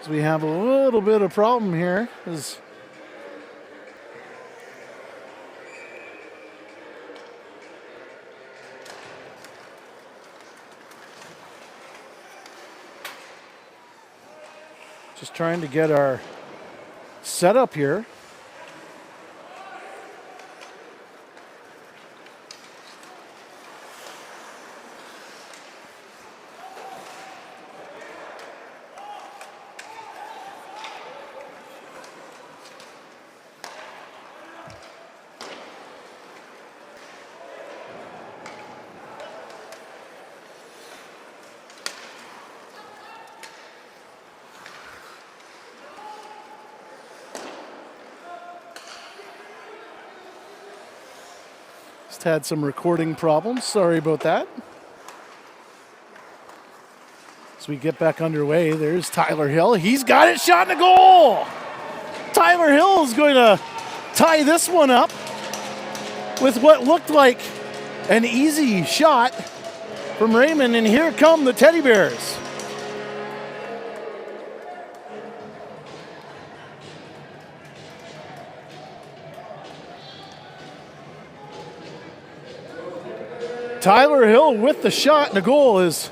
So we have a little bit of problem here. Just trying to get our setup here. Just had some recording problems. Sorry about that. As we get back underway, there's Tyler Hill. He's got it, shot in the goal. Tyler Hill is going to tie this one up with what looked like an easy shot from Raymond, and here come the Teddy Bears. Tyler Hill with the shot and the goal as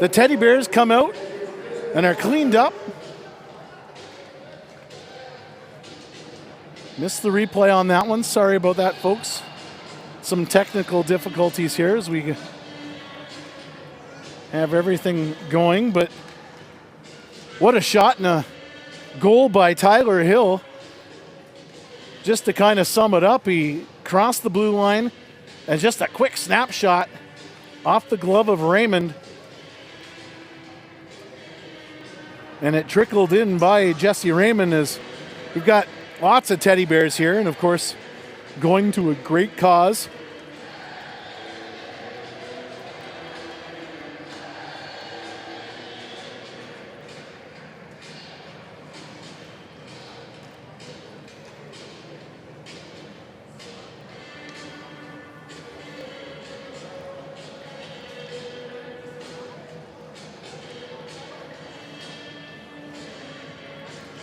the Teddy Bears come out and are cleaned up. Missed the replay on that one. Sorry about that, folks. Some technical difficulties here as we have everything going, but what a shot and a goal by Tyler Hill. Just to kind of sum it up, he crossed the blue line, and just a quick snapshot off the glove of Raymond. And it trickled in by Jesse Raymond as we've got lots of Teddy Bears here, and of course, going to a great cause.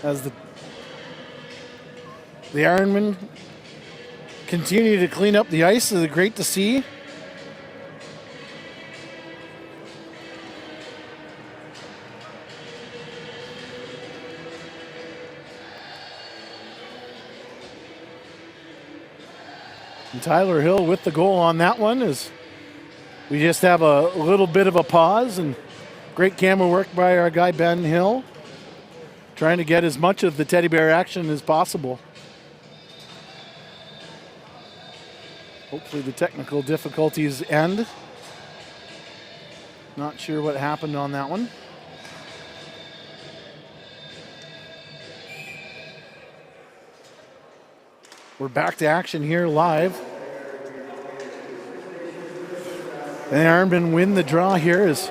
As the Ironmen continue to clean up the ice, it's great to see. And Tyler Hill with the goal on that one as we just have a little bit of a pause, and great camera work by our guy Ben Hill, trying to get as much of the Teddy Bear action as possible. Hopefully the technical difficulties end. Not sure what happened on that one. We're back to action here live. And Ironmen win the draw here as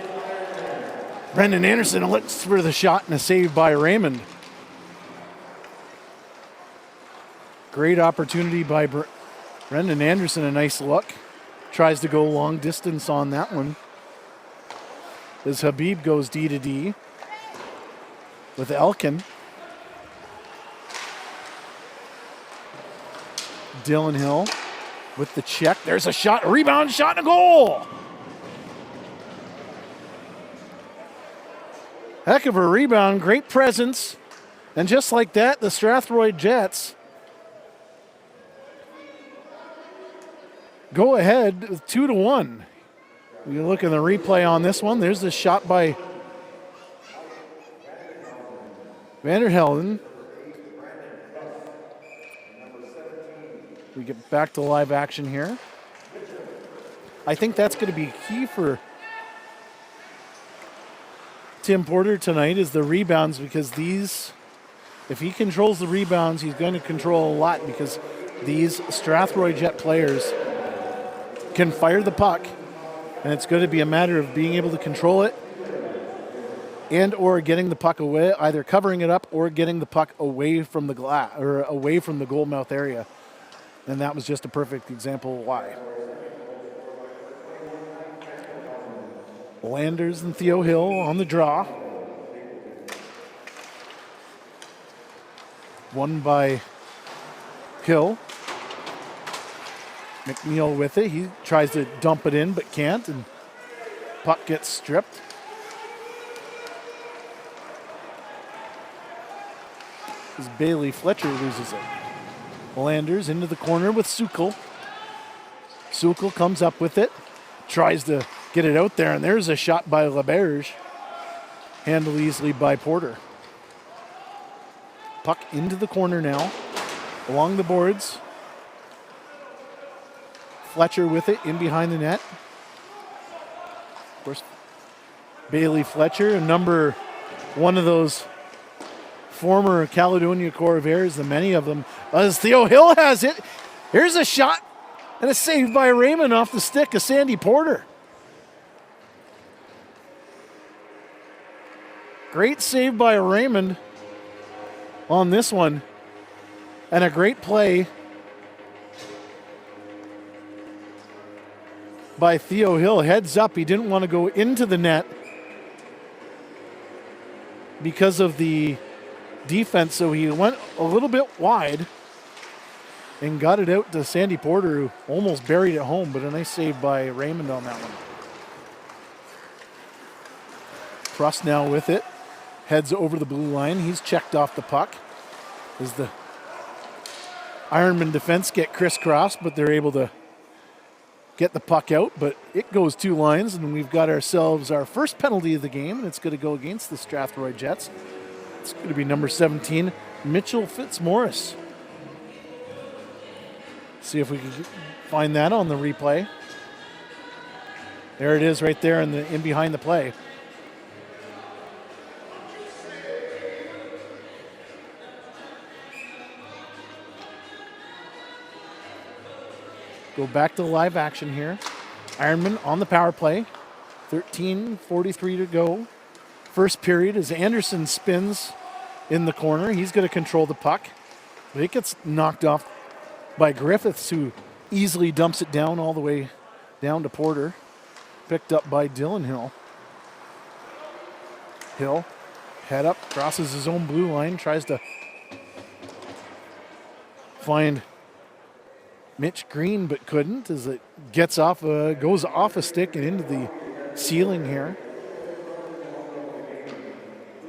Brendan Anderson looks for the shot and a save by Raymond. Great opportunity by Brendan Anderson, a nice look. Tries to go long distance on that one. As Habib goes D to D with Elkin. Dylan Hill with the check. There's a shot, a rebound, shot, and a goal. Heck of a rebound, great presence. And just like that, the Strathroy Jets go ahead with 2-1. You look at the replay on this one. There's the shot by Vanderhelden. We get back to live action here. I think that's going to be key for Tim Porter tonight is the rebounds, because these, if he controls the rebounds, he's going to control a lot, because these Strathroy Jet players can fire the puck, and it's going to be a matter of being able to control it and or getting the puck away, either covering it up or getting the puck away from the glass or away from the goal mouth area. And that was just a perfect example of why. Landers and Theo Hill on the draw. Won by Hill. McNeil with it. He tries to dump it in but can't, and puck gets stripped. As Bailey Fletcher loses it. Landers into the corner with Sukal. Sukal comes up with it. Tries to get it out there, and there's a shot by LaBerge. Handled easily by Porter. Puck into the corner now. Along the boards. Fletcher with it in behind the net. Of course, Bailey Fletcher, number one of those former Caledonia Corvairs, the many of them, as Theo Hill has it. Here's a shot and a save by Raymond off the stick of Sandy Porter. Great save by Raymond on this one, and a great play by Theo Hill. Heads up, he didn't want to go into the net because of the defense, so he went a little bit wide and got it out to Sandy Porter, who almost buried it home, but a nice save by Raymond on that one. Prust now with it. Heads over the blue line. He's checked off the puck as the Ironman defense get crisscrossed, but they're able to get the puck out. But it goes two lines, and we've got ourselves our first penalty of the game, and it's going to go against the Strathroy Jets. It's going to be number 17, Mitchell Fitzmaurice. See if we can find that on the replay. There it is right there in behind the play. Go back to live action here. Ironman on the power play. 13:43 to go. First period as Anderson spins in the corner. He's going to control the puck. But it gets knocked off by Griffiths, who easily dumps it down all the way down to Porter. Picked up by Dylan Hill. Hill, head up, crosses his own blue line, tries to find Mitch Green, but couldn't, as it gets off, goes off a stick and into the ceiling here.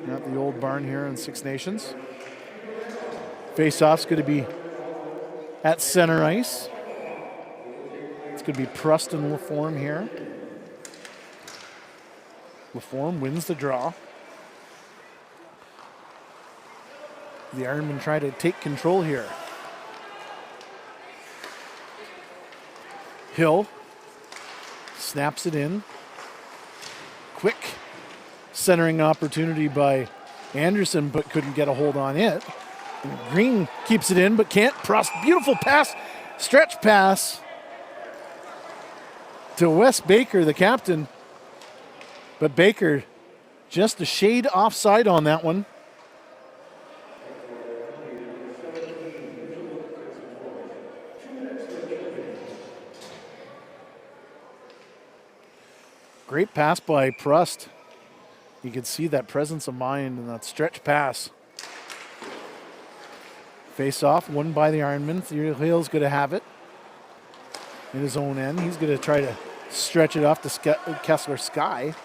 Not the old barn here in Six Nations. Face-off's going to be at center ice. It's going to be Preston Laforme here. Laforme wins the draw. The Ironmen try to take control here. Hill snaps it in. Quick centering opportunity by Anderson, but couldn't get a hold on it. Green keeps it in, but can't. Prost, beautiful pass, stretch pass to Wes Baker, the captain. But Baker just a shade offside on that one. Great pass by Prust. You can see that presence of mind and that stretch pass. Face off, won by the Ironman. Theo Hill's going to have it in his own end. He's going to try to stretch it off to Kessler Sky.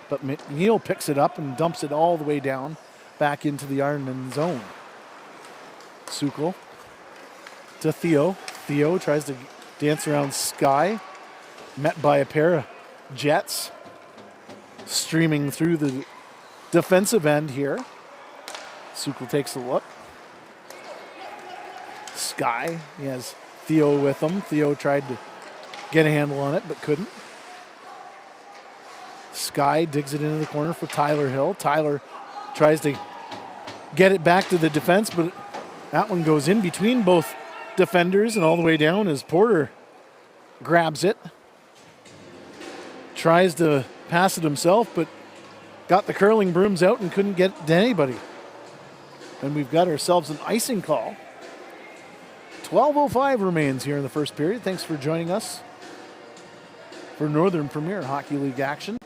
But McNeil picks it up and dumps it all the way down back into the Ironman zone. Sukal to Theo. Theo tries to dance around Sky. Met by a pair of Jets streaming through the defensive end here. Sukal takes a look. Sky, he has Theo with him. Theo tried to get a handle on it, but couldn't. Sky digs it into the corner for Tyler Hill. Tyler tries to get it back to the defense, but that one goes in between both defenders and all the way down as Porter grabs it. Tries to pass it himself, but got the curling brooms out and couldn't get to anybody. And we've got ourselves an icing call. 12:05 remains here in the first period. Thanks for joining us for Northern Premier Hockey League action.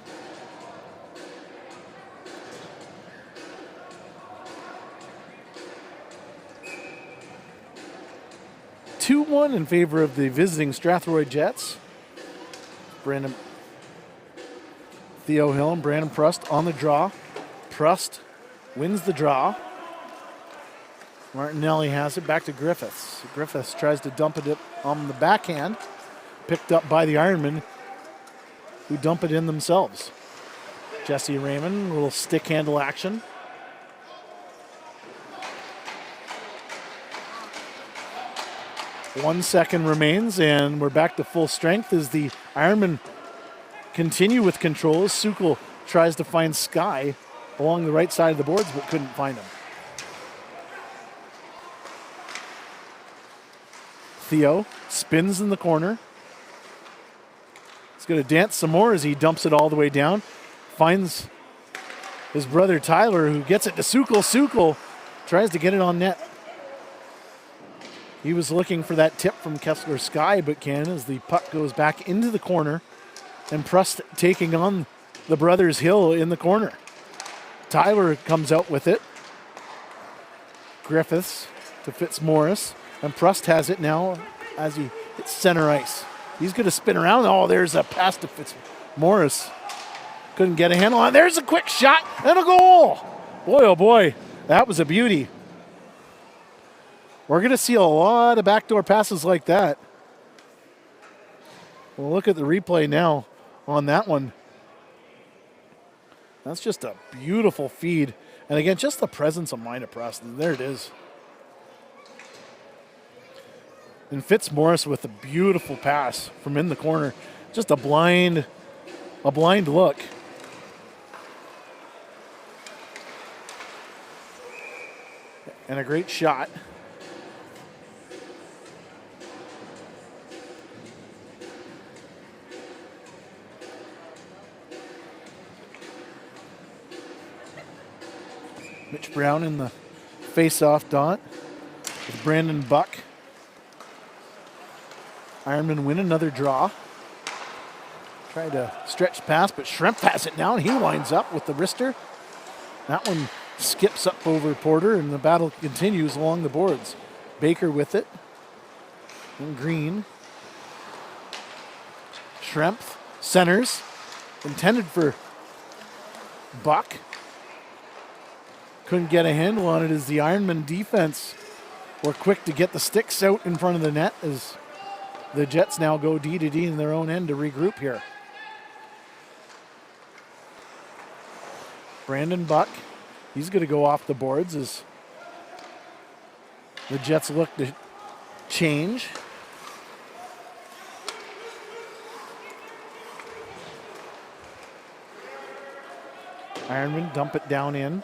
2-1 in favor of the visiting Strathroy Jets. Theo Hill and Brandon Prust on the draw. Prust wins the draw. Martinelli has it back to Griffiths. Griffiths tries to dump it on the backhand. Picked up by the Ironmen, who dump it in themselves. Jesse Raymond, a little stick handle action. One second remains, and we're back to full strength as the Ironmen continue with control. Sukal tries to find Sky along the right side of the boards, but couldn't find him. Theo spins in the corner. He's going to dance some more as he dumps it all the way down. Finds his brother Tyler, who gets it to Sukal. Sukal tries to get it on net. He was looking for that tip from Kessler Sky, but can, as the puck goes back into the corner, and Prust taking on the brothers Hill in the corner. Tyler comes out with it. Griffiths to Fitzmaurice, and Prust has it now as he hits center ice. He's going to spin around. Oh, there's a pass to Fitzmaurice. Couldn't get a handle on it. There's a quick shot and a goal. Boy, oh boy, that was a beauty. We're going to see a lot of backdoor passes like that. We'll look at the replay now on that one. That's just a beautiful feed. And again, just the presence of mind of Preston. There it is. And Fitzmaurice with a beautiful pass from in the corner. Just a blind look. And a great shot. Mitch Brown in the face-off dot with Brandon Buck. Ironmen win another draw. Tried to stretch pass, but Schrempf has it now, and he winds up with the wrister. That one skips up over Porter, and the battle continues along the boards. Baker with it. And Green. Schrempf centers. Intended for Buck. Couldn't get a handle on it as the Ironman defense were quick to get the sticks out in front of the net as the Jets now go D to D in their own end to regroup here. Brandon Buck, he's going to go off the boards as the Jets look to change. Ironman dump it down in.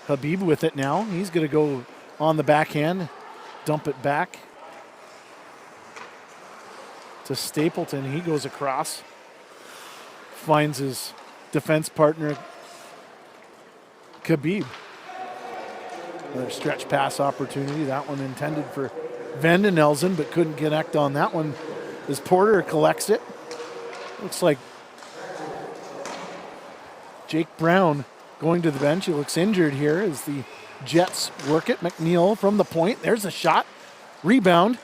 Habib with it now. He's going to go on the backhand, dump it back to Stapleton. He goes across, finds his defense partner, Khabib. Another stretch pass opportunity. That one intended for Vandenelzen, but couldn't connect on that one as Porter collects it. Looks like Jake Brown going to the bench. He looks injured here as the Jets work it. McNeil from the point. There's a shot. Rebound.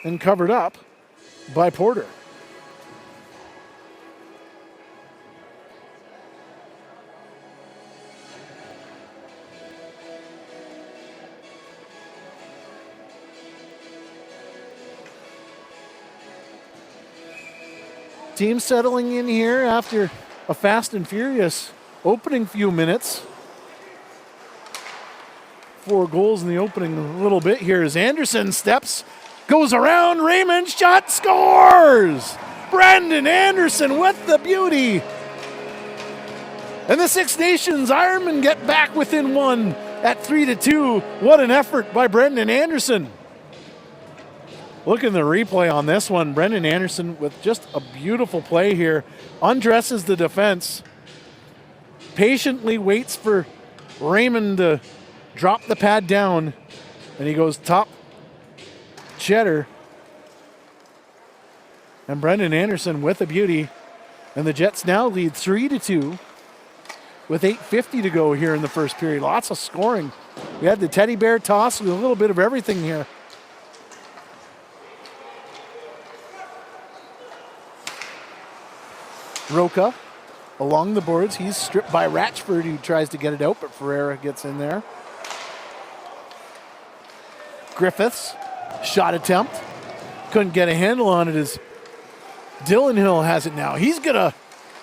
And covered up by Porter. Team settling in here after a fast and furious opening few minutes. 4 goals in the opening a little bit here as Anderson steps, goes around, Raymond, shot, scores! Brandon Anderson with the beauty. And the Six Nations Ironmen get back within 1 at 3-2. What an effort by Brendan Anderson. Look at the replay on this one. Brendan Anderson with just a beautiful play here. Undresses the defense. Patiently waits for Raymond to drop the pad down. And he goes top cheddar. And Brendan Anderson with a beauty. And the Jets now lead 3-2 with 8:50 to go here in the first period. Lots of scoring. We had the teddy bear toss with a little bit of everything here. Roca along the boards. He's stripped by Ratchford, who tries to get it out, but Ferreira gets in there. Griffiths, shot attempt. Couldn't get a handle on it as Dylan Hill has it now. He's going to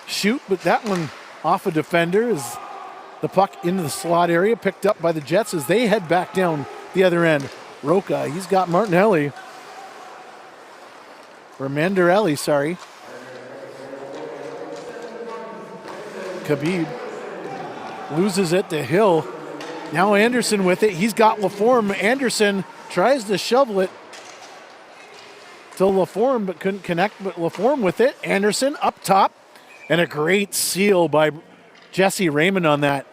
shoot, but that one off a defender as the puck into the slot area, picked up by the Jets as they head back down the other end. Roca, he's got Martinelli. Or Mandarelli, sorry. Khabib loses it to Hill. Now Anderson with it. He's got Laforme. Anderson tries to shovel it to Laforme, but couldn't connect. But Laforme with it. Anderson up top. And a great seal by Jesse Raymond on that.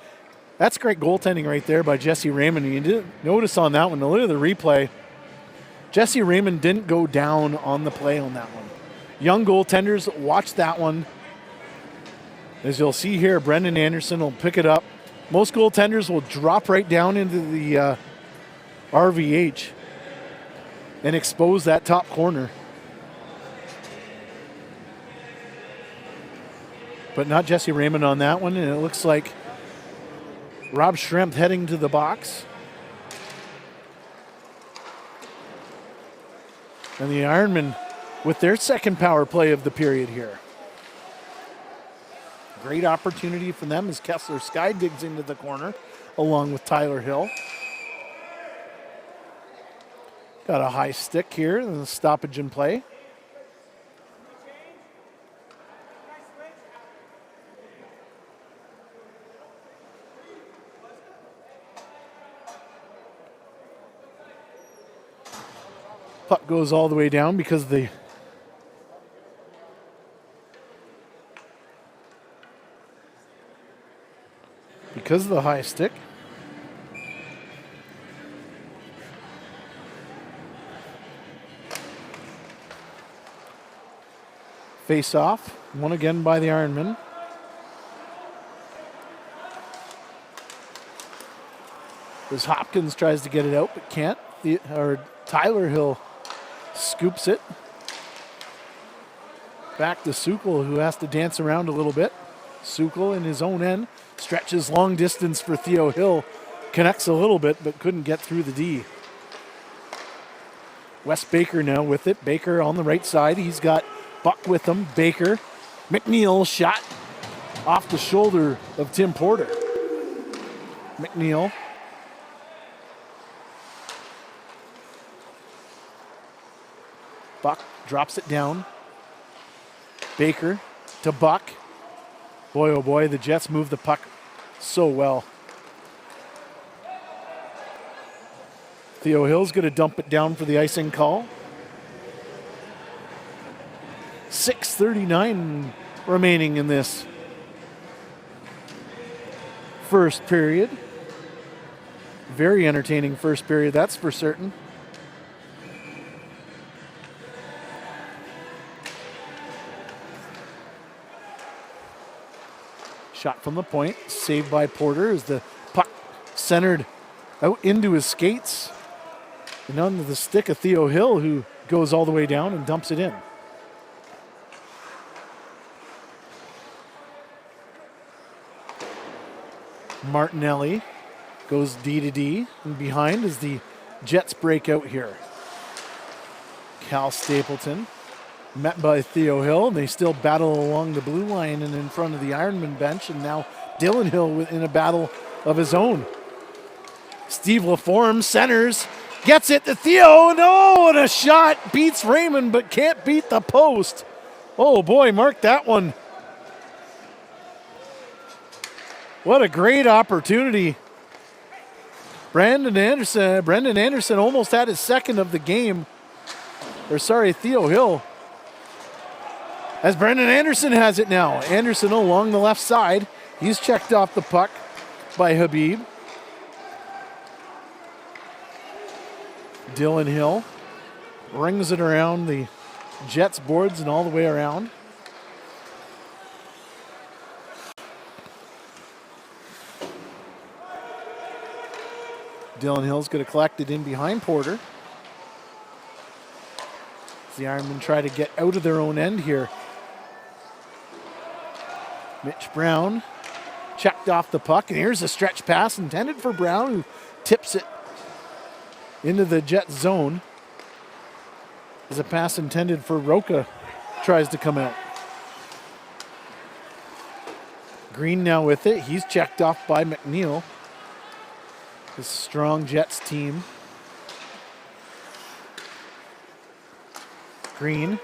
That's great goaltending right there by Jesse Raymond. You didn't notice on that one. Look at the replay. Jesse Raymond didn't go down on the play on that one. Young goaltenders, watch that one. As you'll see here, Brendan Anderson will pick it up. Most goaltenders will drop right down into the RVH and expose that top corner. But not Jesse Raymond on that one, and it looks like Rob Schrempf heading to the box. And the Ironmen with their second power play of the period here. Great opportunity for them as Kessler Sky digs into the corner along with Tyler Hill. Got a high stick here and the stoppage in play. Puck goes all the way down because of the high stick. Face off, won again by the Ironmen. As Hopkins tries to get it out but can't. Tyler Hill scoops it. Back to Sukal, who has to dance around a little bit. Sukal in his own end stretches long distance for Theo Hill. Connects a little bit, but couldn't get through the D. Wes Baker now with it. Baker on the right side. He's got Buck with him. Baker. McNeil shot off the shoulder of Tim Porter. McNeil. Buck drops it down. Baker to Buck. Boy, oh boy, the Jets move the puck so well. Theo Hill's going to dump it down for the icing call. 6:39 remaining in this first period. Very entertaining first period, that's for certain. Shot from the point, saved by Porter as the puck centered out into his skates. And under the stick of Theo Hill, who goes all the way down and dumps it in. Martinelli goes D to D, and behind as the Jets break out here. Cal Stapleton met by Theo Hill, and they still battle along the blue line and in front of the Ironman bench, and now Dylan Hill in a battle of his own. Steve Laforme centers, gets it to Theo, no, and a shot beats Raymond but can't beat the post. Oh boy, mark that one. What a great opportunity. Brendan Anderson almost had his second of the game. Theo Hill. As Brendan Anderson has it now. Anderson along the left side. He's checked off the puck by Habib. Dylan Hill rings it around the Jets boards and all the way around. Dylan Hill's going to collect it in behind Porter. The Ironmen try to get out of their own end here. Mitch Brown checked off the puck, and here's a stretch pass intended for Brown, who tips it into the Jet zone. As a pass intended for Roca tries to come out. Green now with it. He's checked off by McNeil. This strong Jets team. Green.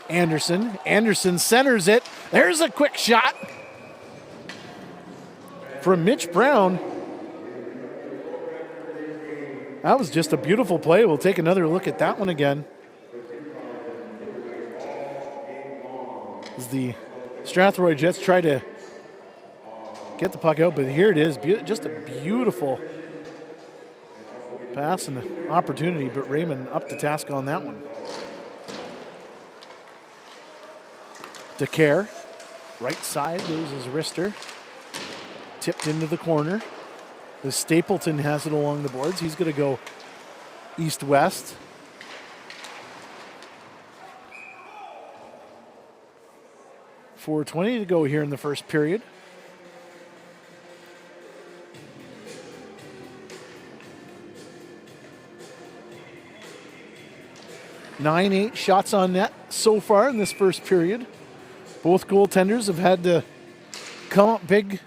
Anderson. Anderson centers it. There's a quick shot from Mitch Brown. That was just a beautiful play. We'll take another look at that one again. As the Strathroy Jets try to get the puck out, but here it is. Just a beautiful pass and opportunity, but Raymond up to task on that one. DeCare, right side, loses wrister. Tipped into the corner. The Stapleton has it along the boards. He's going to go east-west. .420 to go here in the first period. Nine, 8 shots on net so far in this first period. Both goaltenders have had to come up big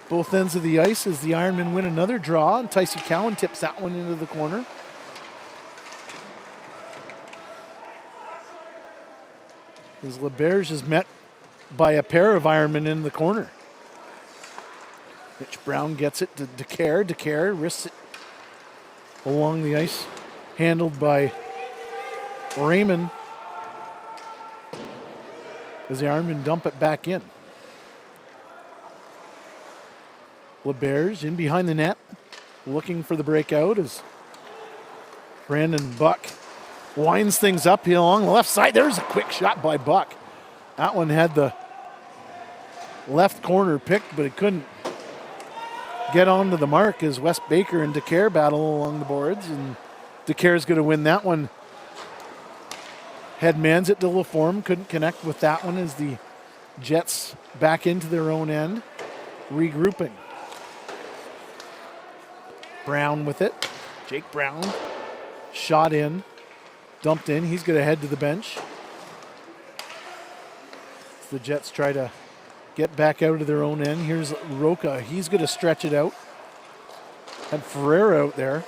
both ends of the ice as the Ironmen win another draw, and Tycee Cowan tips that one into the corner. As LeBerge is met by a pair of Ironmen in the corner. Mitch Brown gets it to DeCare. DeCare risks it along the ice. Handled by Raymond as the Ironmen dump it back in. LeBerge in behind the net, looking for the breakout as Brandon Buck winds things up here along the left side. There's a quick shot by Buck. That one had the left corner picked, but it couldn't get onto the mark as Wes Baker and DeCare battle along the boards, and DeCare's going to win that one. Headmans it to LaForme, couldn't connect with that one as the Jets back into their own end, regrouping. Brown with it. Jake Brown shot in, dumped in. He's going to head to the bench. As the Jets try to get back out of their own end. Here's Roca. He's going to stretch it out. And Ferreira out there.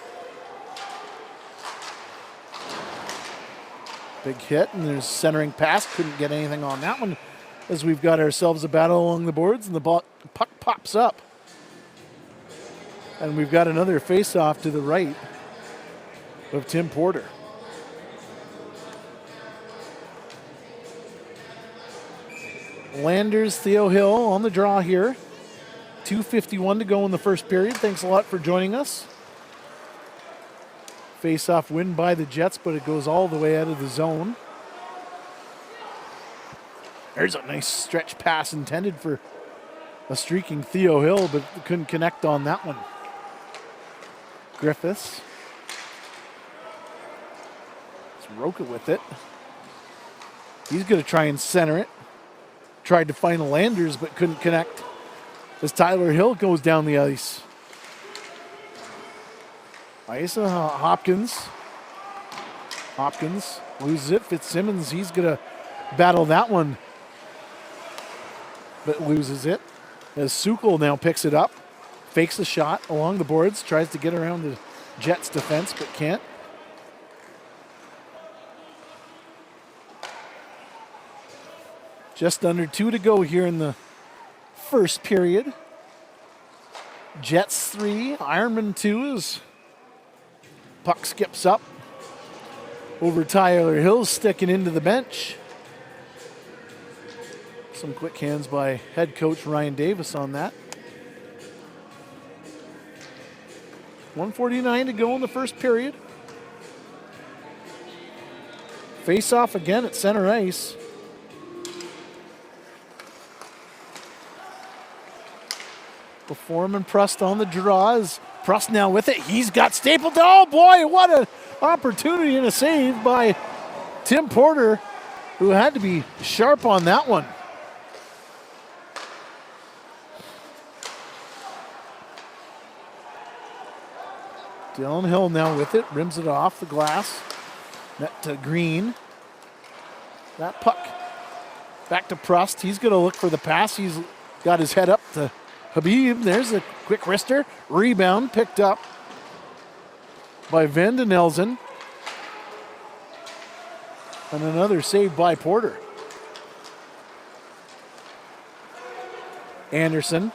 Big hit, and there's centering pass. Couldn't get anything on that one as we've got ourselves a battle along the boards, and the puck pops up. And we've got another face-off to the right of Tim Porter. Landers, Theo Hill on the draw here. 2:51 to go in the first period. Thanks a lot for joining us. Face-off win by the Jets, but it goes all the way out of the zone. There's a nice stretch pass intended for a streaking Theo Hill, but couldn't connect on that one. Griffiths. It's Roca with it. He's going to try and center it. Tried to find Landers, but couldn't connect as Tyler Hill goes down the ice. Hopkins. Hopkins loses it. Fitzsimmons, he's going to battle that one, but loses it. As Sukol now picks it up. Fakes a shot along the boards. Tries to get around the Jets' defense, but can't. Just under 2 to go here in the first period. Jets 3, Ironmen 2 as puck skips up over Tyler Hill, sticking into the bench. Some quick hands by head coach Ryan Davis on that. 1:49 to go in the first period. Face off again at center ice. Foreman Prust on the draw. Is Prust now with it? He's got Stapleton. Oh boy, what an opportunity and a save by Tim Porter, who had to be sharp on that one. Dylan Hill now with it, rims it off the glass. Net to Green. That puck back to Prust. He's going to look for the pass. He's got his head up to Habib. There's a quick wrister. Rebound picked up by Van den Elzen. And another save by Porter. Anderson.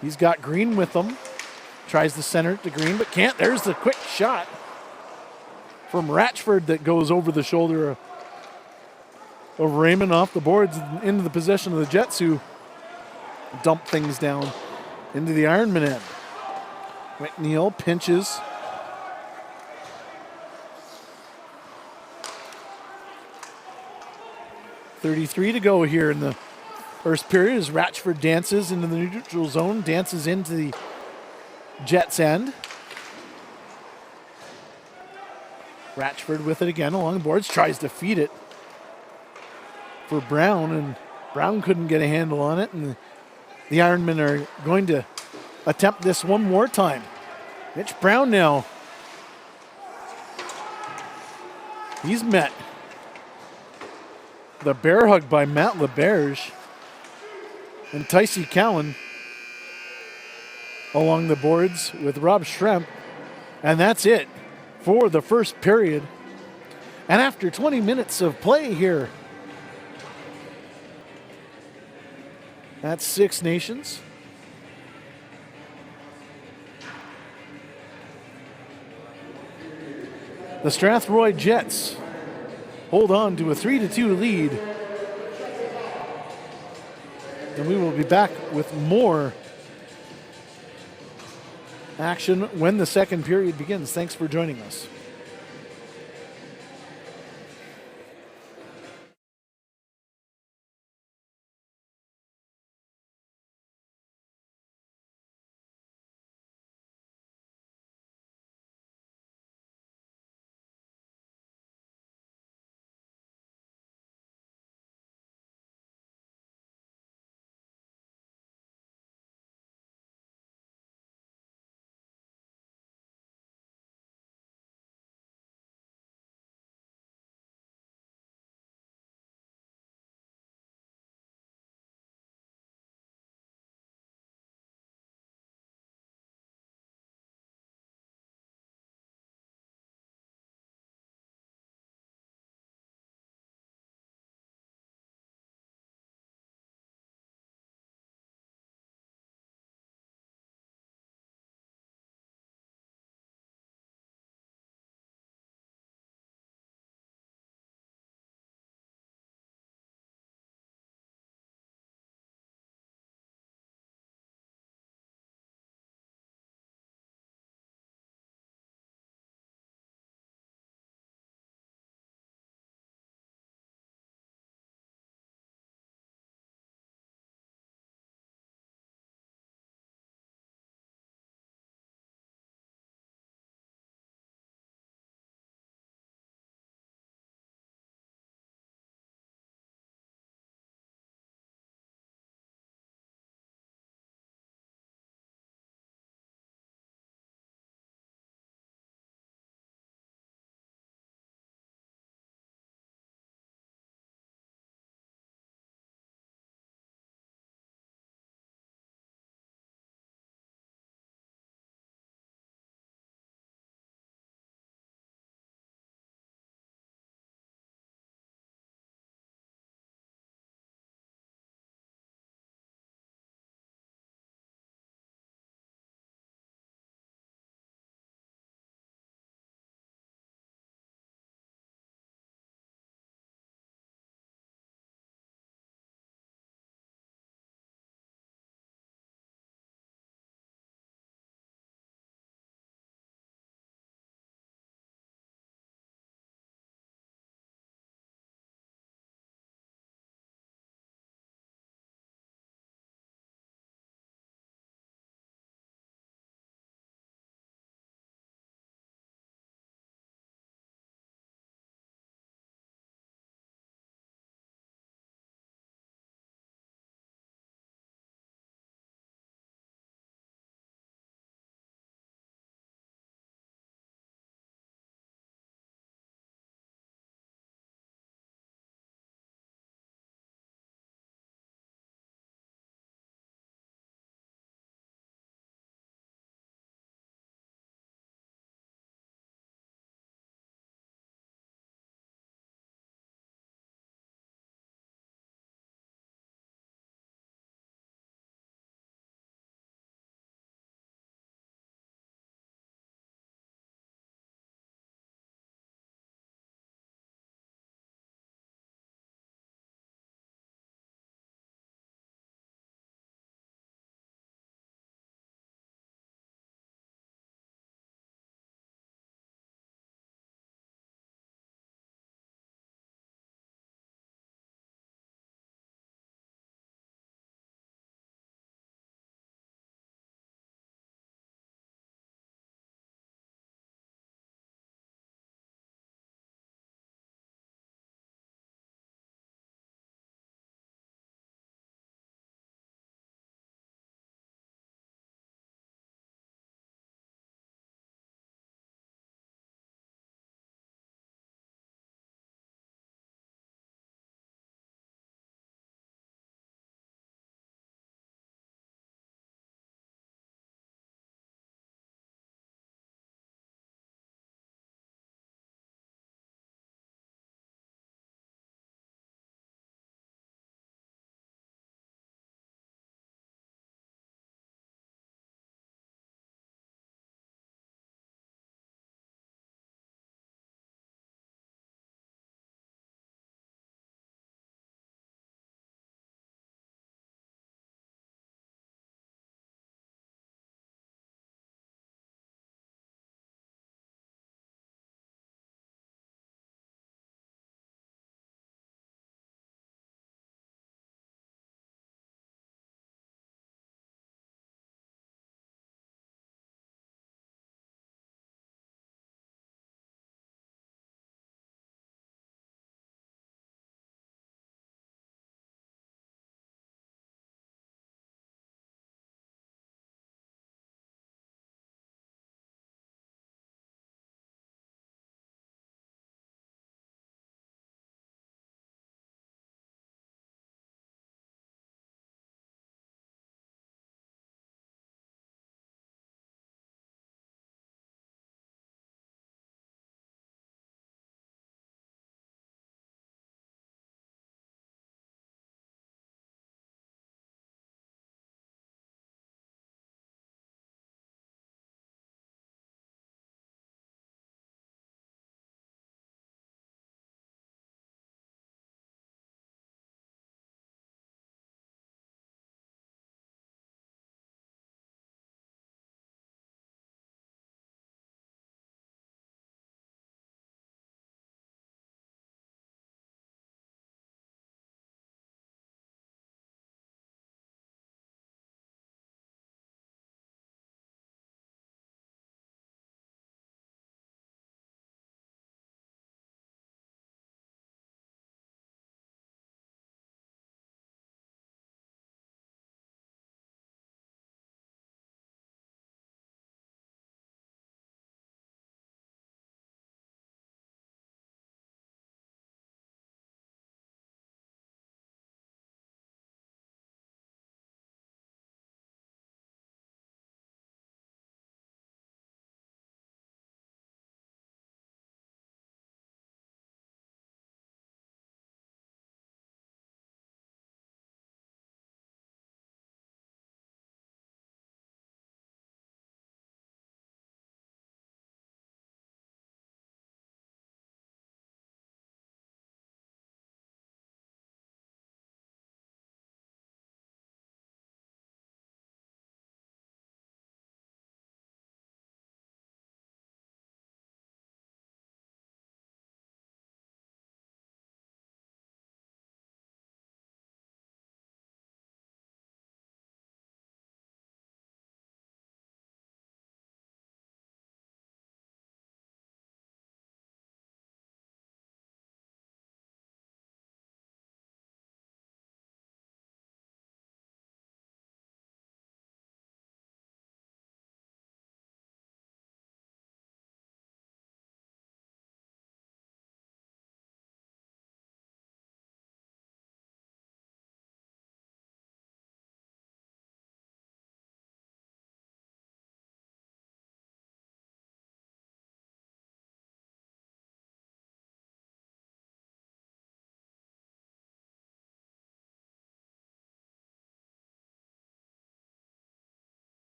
He's got Green with him. Tries to center it to Green, but can't. There's the quick shot from Ratchford that goes over the shoulder of Raymond off the boards into the possession of the Jets, who dump things down into the Ironmen end. McNeil pinches. .33 to go here in the first period as Ratchford dances into the neutral zone, dances into the Jets end. Ratchford with it again along the boards, tries to feed it for Brown, and Brown couldn't get a handle on it, and the Ironmen are going to attempt this one more time. Mitch Brown now. He's met the bear hug by Matt LeBerge and Tycee Cowan along the boards with Rob Schremp, and that's it for the first period. And after 20 minutes of play here at Six Nations, the Strathroy Jets hold on to a 3-2 lead. And we will be back with more action when the second period begins. Thanks for joining us.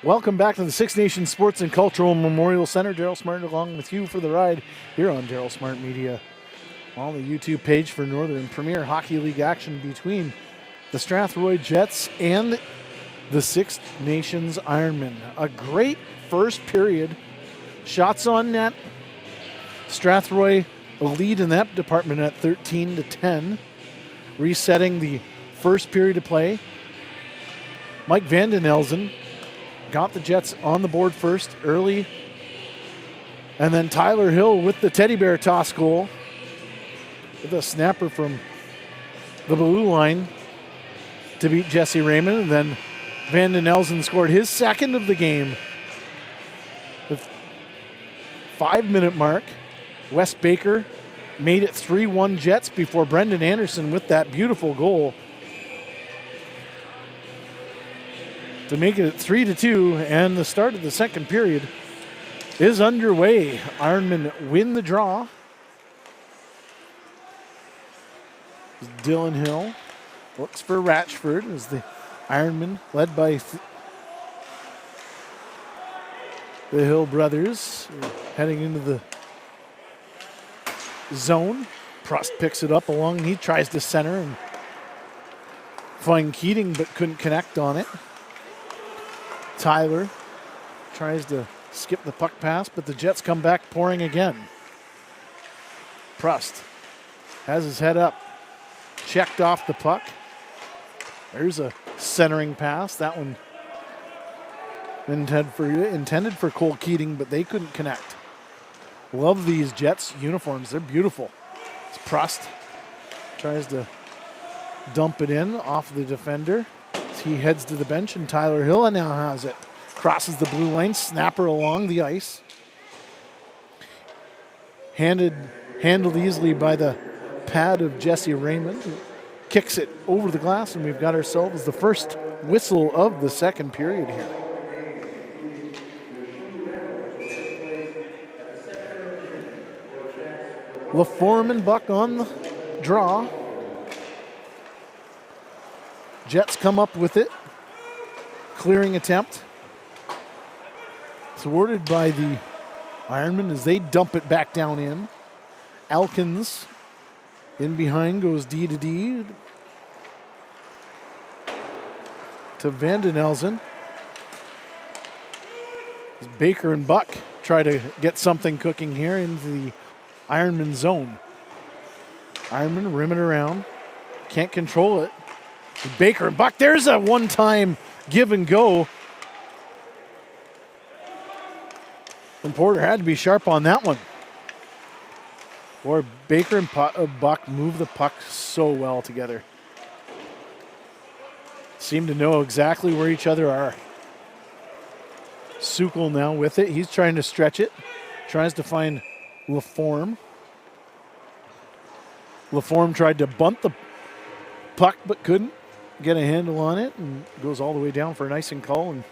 Welcome back to the Six Nations Sports and Cultural Memorial Center. Daryl Smart along with you for the ride here on Daryl Smart Media. On the YouTube page for Northern Premier Hockey League action between the Strathroy Jets and the Six Nations Ironmen. A great first period. Shots on net. Strathroy a lead in that department at 13-10. Resetting the first period of play. Mike Vanden Elzen got the Jets on the board first early. And then Tyler Hill with the teddy bear toss goal. With a snapper from the blue line to beat Jesse Raymond. And then Vanden Elzen scored his second of the game. The 5-minute mark. Wes Baker made it 3-1 Jets before Brendan Anderson with that beautiful goal to make it 3-2, and the start of the second period is underway. Ironmen win the draw. Dylan Hill looks for Ratchford as the Ironmen, led by the Hill brothers, heading into the zone. Prust picks it up along. He tries to center and find Keating, but couldn't connect on it. Tyler tries to skip the puck pass, but the Jets come back pouring again. Prust has his head up, checked off the puck. There's a centering pass. That one intended for Cole Keating, but they couldn't connect. Love these Jets uniforms. They're beautiful. It's Prust. Tries to dump it in off the defender. He heads to the bench, and Tyler Hill now has it. Crosses the blue line, snapper along the ice. Handled easily by the pad of Jesse Raymond. Kicks it over the glass, and we've got ourselves the first whistle of the second period here. LaForme and Buck on the draw. Jets come up with it. Clearing attempt. Thwarted by the Ironmen as they dump it back down in. Elkins in behind goes D to D to Vanden Elzen. Baker and Buck try to get something cooking here into the Ironman zone. Ironman rim it around. Can't control it. Baker and Buck, there's a one-time give and go. And Porter had to be sharp on that one. Or Baker and Buck move the puck so well together. Seem to know exactly where each other are. Sukol now with it. He's trying to stretch it. Tries to find LaForme. LaForme tried to bunt the puck but couldn't get a handle on it and goes all the way down for an icing call. And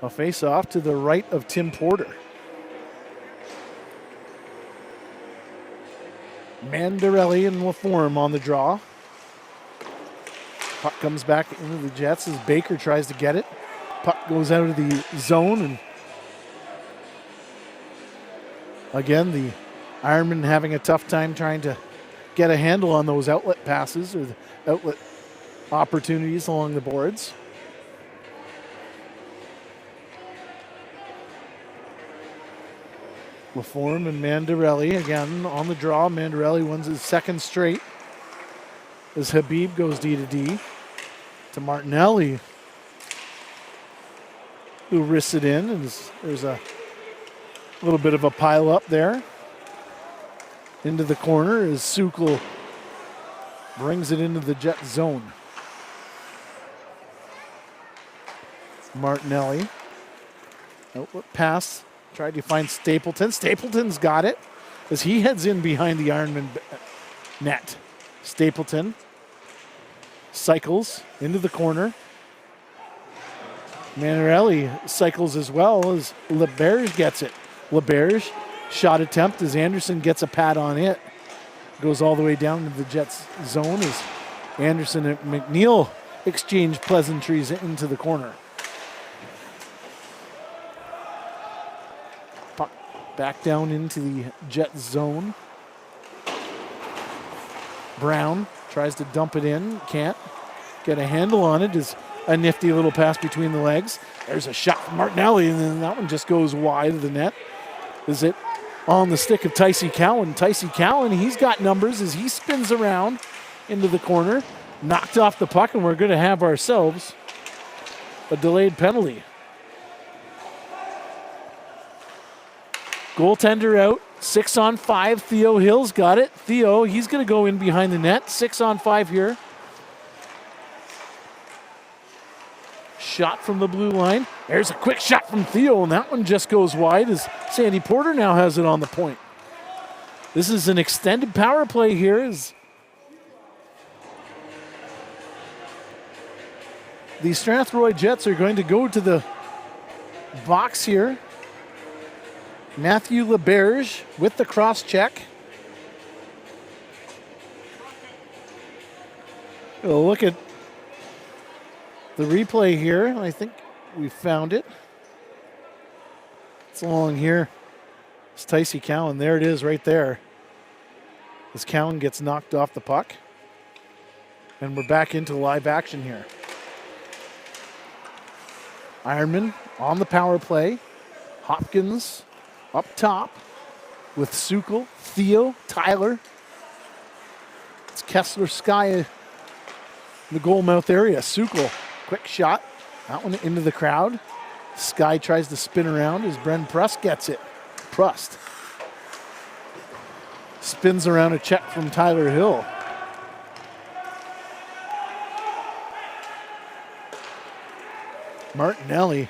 a face-off to the right of Tim Porter. Mandarelli and LaForme on the draw. Puck comes back into the Jets as Baker tries to get it. Puck goes out of the zone, and again, the Ironmen having a tough time trying to get a handle on those outlet passes or the outlet opportunities along the boards. LaForme and Mandarelli again on the draw. Mandarelli wins his second straight as Habib goes D to D to Martinelli, who wrists it in, and there's a little bit of a pile up there. Into the corner as Sukol brings it into the Jet zone. Martinelli. Outlet pass. Tried to find Stapleton. Stapleton's got it as he heads in behind the Ironman net. Stapleton cycles into the corner. Mandarelli cycles as well as LeBerge gets it. LeBerge shot attempt as Anderson gets a pad on it. Goes all the way down to the Jets zone as Anderson and McNeil exchange pleasantries into the corner. Puck back down into the Jet zone. Brown tries to dump it in, can't get a handle on it. Is a nifty little pass between the legs. There's a shot from Martinelli, and then that one just goes wide of the net. Is it on the stick of Tycee Cowan? Tycee Cowan, he's got numbers as he spins around into the corner, knocked off the puck, and we're going to have ourselves a delayed penalty. Goaltender out, 6-on-5. Theo Hill's got it. Theo, he's going to go in behind the net. 6-on-5 here. Shot from the blue line. There's a quick shot from Theo, and that one just goes wide as Sandy Porter now has it on the point. This is an extended power play here. As the Strathroy Jets are going to go to the box here. Matthew LeBerge with the cross check. We'll look at the replay here. I think we found it. It's along here. It's Tycee Cowan. There it is right there. As Cowan gets knocked off the puck. And we're back into live action here. Ironmen on the power play. Hopkins up top with Sukal, Theo, Tyler. It's Kessler Sky in the goal mouth area. Sukal, quick shot. That one into the crowd. Sky tries to spin around as Bren Prust gets it. Prust spins around a check from Tyler Hill. Martinelli.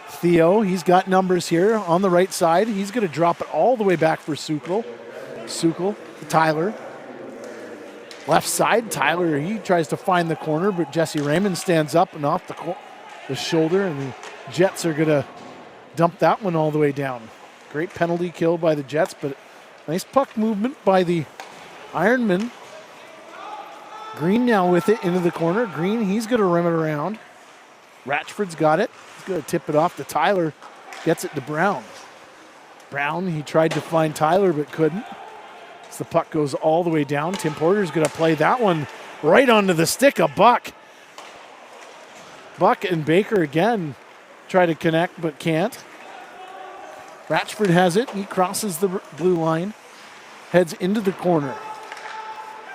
Theo, he's got numbers here on the right side. He's going to drop it all the way back for Sukal. Sukal, Tyler. Left side, Tyler, he tries to find the corner, but Jesse Raymond stands up and off the shoulder, and the Jets are going to dump that one all the way down. Great penalty kill by the Jets, but nice puck movement by the Ironmen. Green now with it into the corner. Green, he's going to rim it around. Ratchford's got it. He's going to tip it off to Tyler. Gets it to Brown. Brown, he tried to find Tyler but couldn't. As the puck goes all the way down, Tim Porter's going to play that one right onto the stick of Buck. Buck and Baker again try to connect but can't. Ratchford has it. He crosses the blue line, heads into the corner.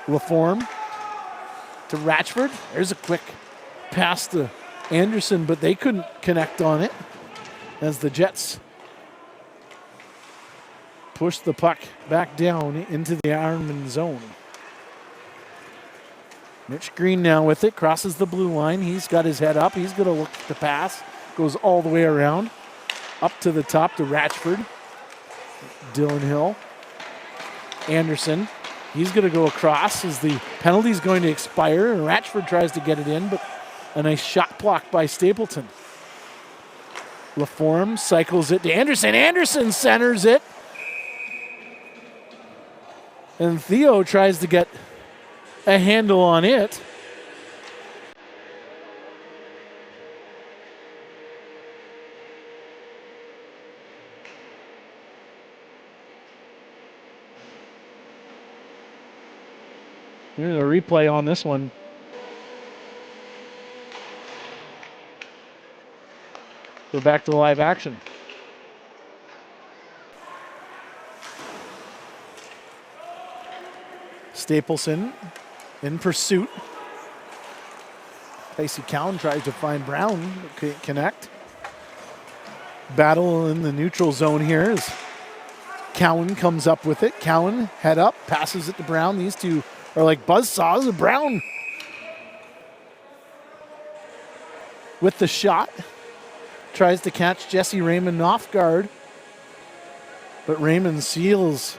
LaForme to Ratchford. There's a quick pass to Anderson, but they couldn't connect on it as the Jets push the puck back down into the Ironman zone. Mitch Green now with it, crosses the blue line. He's got his head up. He's going to look to pass. Goes all the way around. Up to the top to Ratchford. Dylan Hill. Anderson. He's going to go across as the penalty's going to expire. And Ratchford tries to get it in, but a nice shot block by Stapleton. LaForme cycles it to Anderson. Anderson centers it. And Theo tries to get a handle on it. Here's a replay on this one. We're back to live action. Stapleton in pursuit. Tycee Cowan tries to find Brown, but can't connect. Battle in the neutral zone here as Cowan comes up with it. Cowan, head up, passes it to Brown. These two are like buzzsaws. Brown with the shot. Tries to catch Jesse Raymond off guard. But Raymond seals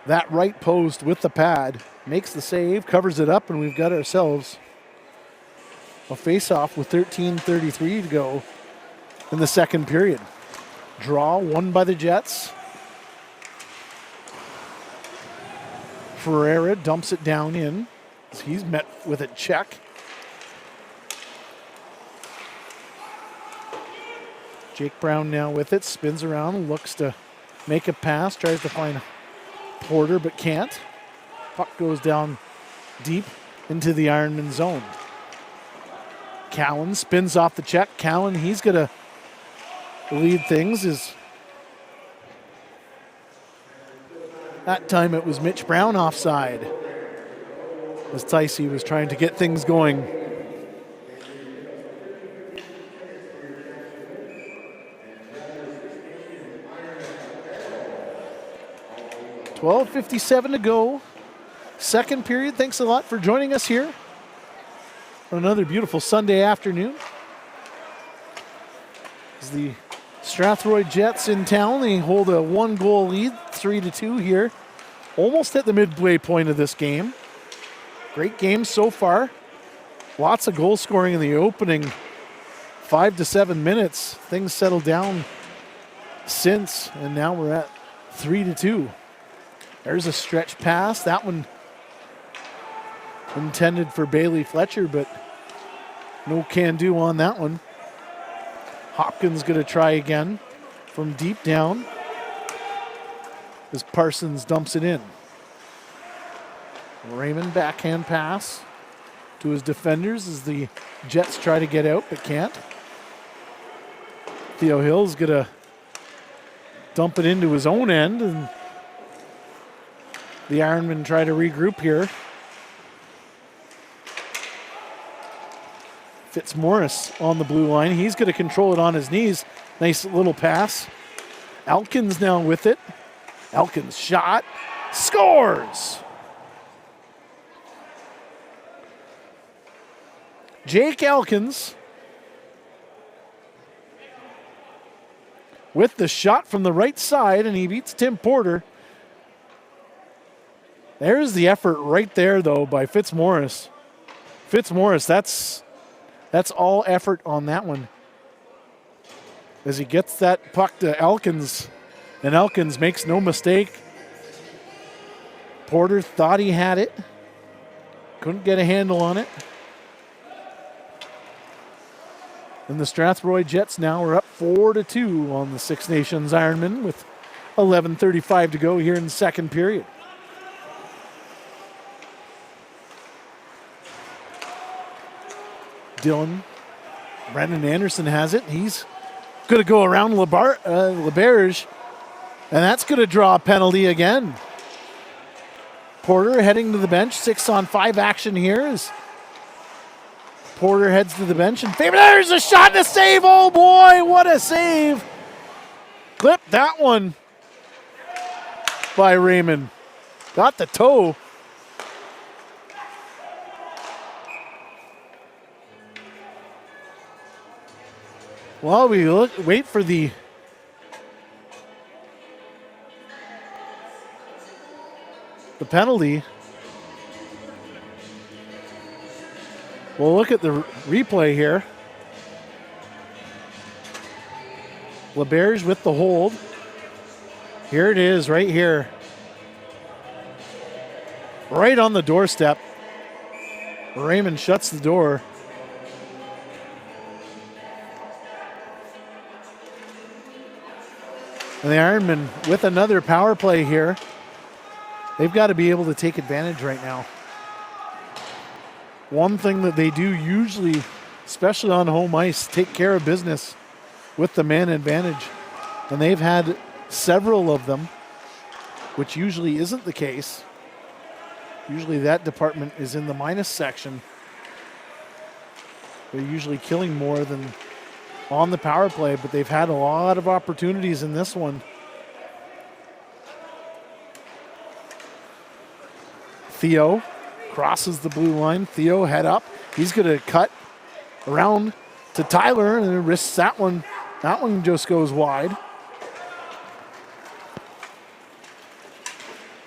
that right post with the pad. Makes the save, covers it up, and we've got ourselves a face-off with 13:33 to go in the second period. Draw won by the Jets. Ferreira dumps it down in. He's met with a check. Jake Brown now with it, spins around, looks to make a pass, tries to find Porter but can't. Puck goes down deep into the Ironman zone. Cowan spins off the check. Cowan, he's going to lead things. That time it was Mitch Brown offside, as Ticey was trying to get things going. $12:57 to go. Second period. Thanks a lot for joining us here on another beautiful Sunday afternoon. As the Strathroy Jets in town, they hold a 1-goal lead, 3-2 here. Almost at the midway point of this game. Great game so far. Lots of goal scoring in the opening 5 to 7 minutes. Things settled down since, and now we're at 3-2. There's a stretch pass. That one intended for Bailey Fletcher, but no can do on that one. Hopkins going to try again from deep down as Parsons dumps it in. Raymond backhand pass to his defenders as the Jets try to get out but can't. Theo Hill's going to dump it into his own end, and the Ironmen try to regroup here. Fitzmaurice on the blue line. He's going to control it on his knees. Nice little pass. Elkins now with it. Elkins shot. Scores! Jake Elkins with the shot from the right side, and he beats Tim Porter. There's the effort right there, though, by Fitzmaurice. Fitzmaurice, that's all effort on that one. As he gets that puck to Elkins, and Elkins makes no mistake. Porter thought he had it. Couldn't get a handle on it. And the Strathroy Jets now are up 4-2 on the Six Nations Ironmen with 11:35 to go here in the second period. Dylan. Brendan Anderson has it. He's going to go around LeBerge, and that's going to draw a penalty again. Porter heading to the bench. 6-on-5 action here as Porter heads to the bench and favor. There's a shot and a save. Oh boy, what a save. Clip that one by Raymond. Got the toe. While we wait for the penalty, we'll look at the replay here. LeBerge with the hold. Here it is, right here. Right on the doorstep. Raymond shuts the door. And the Ironmen with another power play here. They've got to be able to take advantage right now. One thing that they do usually, especially on home ice, take care of business with the man advantage. And they've had several of them, which usually isn't the case. Usually that department is in the minus section. They're usually killing more than on the power play, but they've had a lot of opportunities in this one. Theo crosses the blue line. Theo head up. He's going to cut around to Tyler and risks that one. That one just goes wide.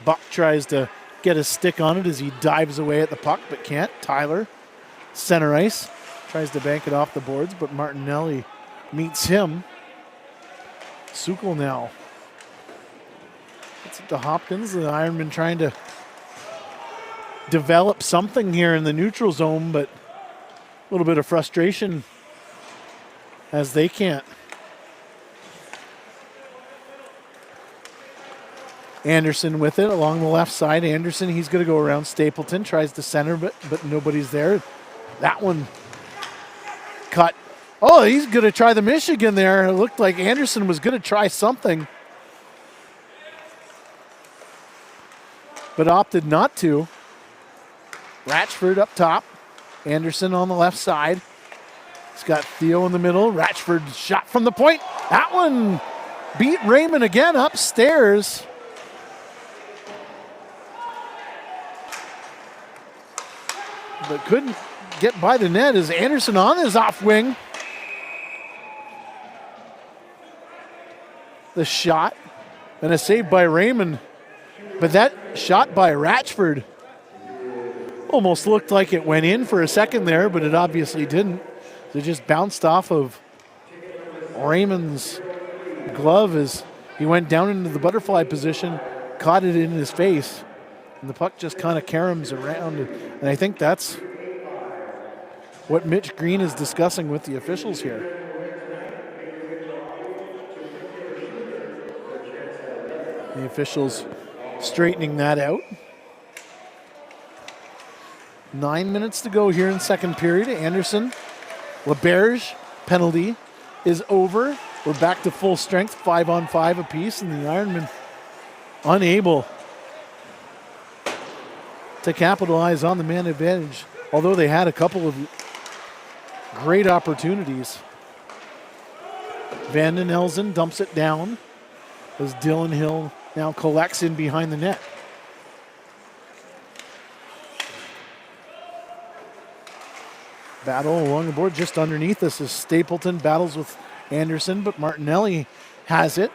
Buck tries to get a stick on it as he dives away at the puck, but can't. Tyler, center ice. Tries to bank it off the boards, but Martinelli meets him. Sukol now. It's up to Hopkins. The Ironman trying to develop something here in the neutral zone, but a little bit of frustration as they can't. Anderson with it along the left side. Anderson, he's going to go around Stapleton, tries to center, but nobody's there. That one cut. Oh, he's going to try the Michigan there. It looked like Anderson was going to try something, but opted not to. Ratchford up top. Anderson on the left side. He's got Theo in the middle. Ratchford shot from the point. That one beat Raymond again upstairs. But couldn't get by the net as Anderson on his off wing. The shot and a save by Raymond. But that shot by Ratchford almost looked like it went in for a second there, but it obviously didn't. It just bounced off of Raymond's glove as he went down into the butterfly position, caught it in his face, and the puck just kind of caroms around. And I think that's what Mitch Green is discussing with the officials here. The officials straightening that out. 9 minutes to go here in second period. Anderson, LaBerge penalty is over. We're back to full strength, 5-on-5 apiece, and the Ironmen unable to capitalize on the man advantage, although they had a couple of great opportunities. Vanden Elzen dumps it down as Dylan Hill now collects in behind the net. Battle along the board just underneath us as Stapleton battles with Anderson, but Martinelli has it.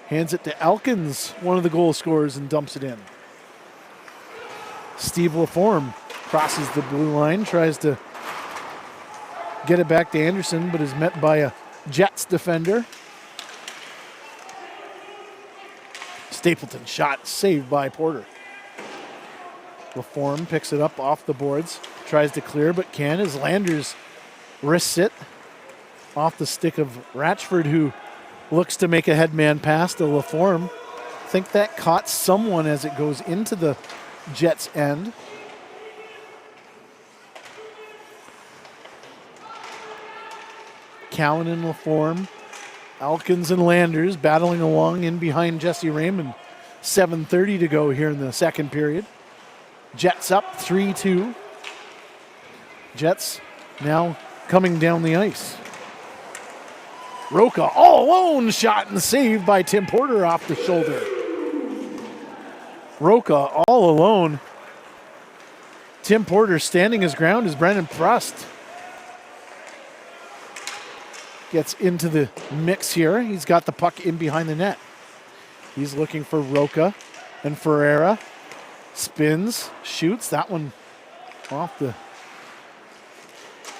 Hands it to Elkins, one of the goal scorers, and dumps it in. Steve Laforme crosses the blue line, tries to get it back to Anderson, but is met by a Jets defender. Stapleton shot saved by Porter. Laforme picks it up off the boards, tries to clear, but can as Landers wrists it off the stick of Ratchford, who looks to make a headman pass to Laforme. I think that caught someone as it goes into the Jets' end. Cowan and Laforme, Elkins and Landers battling along in behind Jesse Raymond. 7:30 to go here in the second period. Jets up 3-2. Jets now coming down the ice. Roca all alone, shot and saved by Tim Porter off the shoulder. Roca all alone. Tim Porter standing his ground as Brendan Prust gets into the mix here. He's got the puck in behind the net. He's looking for Roca and Ferreira. Spins, shoots, that one off the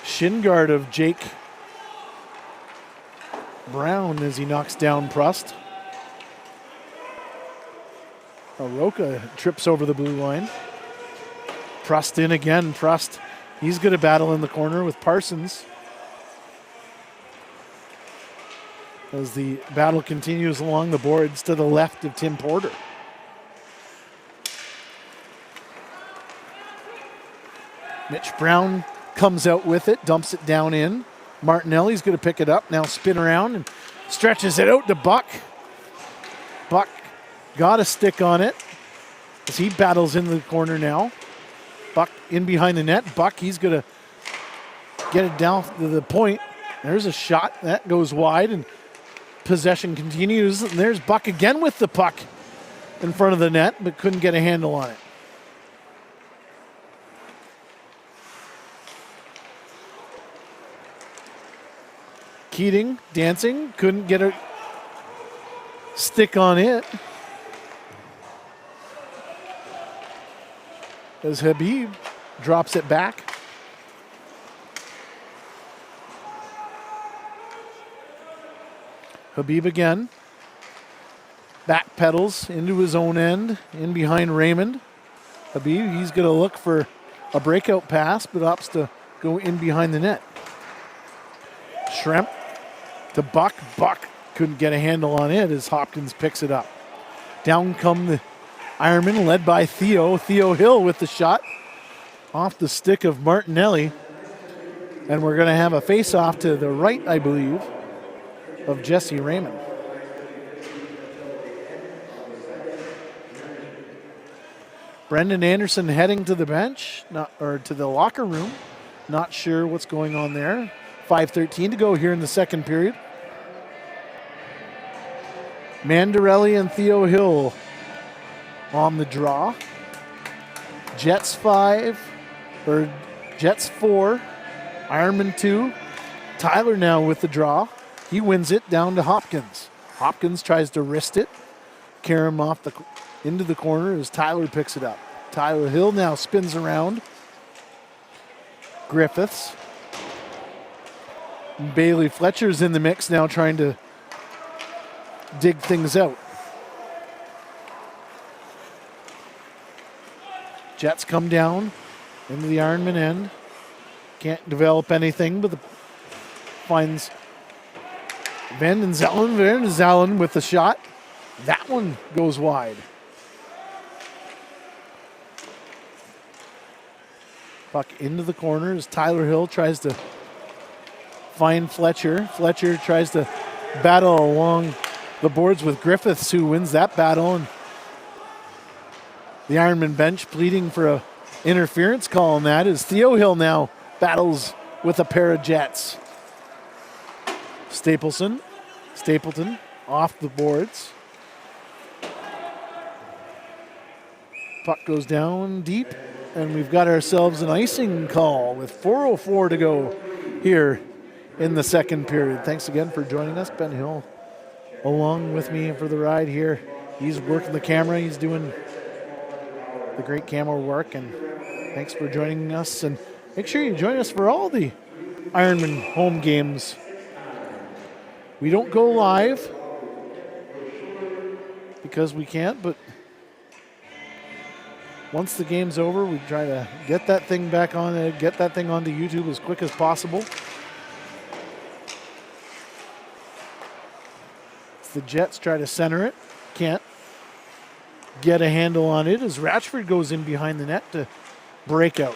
shin guard of Jake Brown as he knocks down Prust. Roca trips over the blue line. Prust in again. Prust, he's going to battle in the corner with Parsons as the battle continues along the boards to the left of Tim Porter. Mitch Brown comes out with it, dumps it down in. Martinelli's going to pick it up, now spin around and stretches it out to Buck. Buck got a stick on it as he battles into the corner now. Buck in behind the net. Buck, he's going to get it down to the point. There's a shot. That goes wide and possession continues. And there's Buck again with the puck in front of the net, but couldn't get a handle on it. Keating dancing, couldn't get a stick on it. As Habib drops it back. Habib again. Back pedals into his own end, in behind Raymond. Habib, he's going to look for a breakout pass, but opts to go in behind the net. Schremp to Buck. Buck couldn't get a handle on it as Hopkins picks it up. Down come the Ironmen, led by Theo. Theo Hill with the shot off the stick of Martinelli. And we're going to have a face-off to the right, I believe, of Jesse Raymond. Brendan Anderson heading to the bench, or to the locker room. Not sure what's going on there. 5:13 to go here in the second period. Mandarelli and Theo Hill on the draw. Jets 4, Ironman 2. Tyler now with the draw. He wins it down to Hopkins. Hopkins tries to wrist it, carry him off into the corner as Tyler picks it up. Tyler Hill now spins around. Griffiths. Bailey Fletcher's in the mix now, trying to dig things out. Jets come down into the Ironman end. Can't develop anything, but finds Van den Zellen. Van den Zellen with the shot. That one goes wide. Puck into the corner as Tyler Hill tries to find Fletcher. Fletcher tries to battle along the boards with Griffiths, who wins that battle. And the Ironman bench pleading for a interference call on that as Theo Hill now battles with a pair of Jets. Stapleton off the boards. Puck goes down deep, and we've got ourselves an icing call with 4:04 to go here in the second period. Thanks again for joining us. Ben Hill along with me for the ride here. He's working the camera. He's doing the great camera work, and thanks for joining us. And make sure you join us for all the Ironman home games. We don't go live because we can't, but once the game's over, we try to get that thing back on, get that thing onto YouTube as quick as possible. The Jets try to center it. Can't get a handle on it as Ratchford goes in behind the net to break out.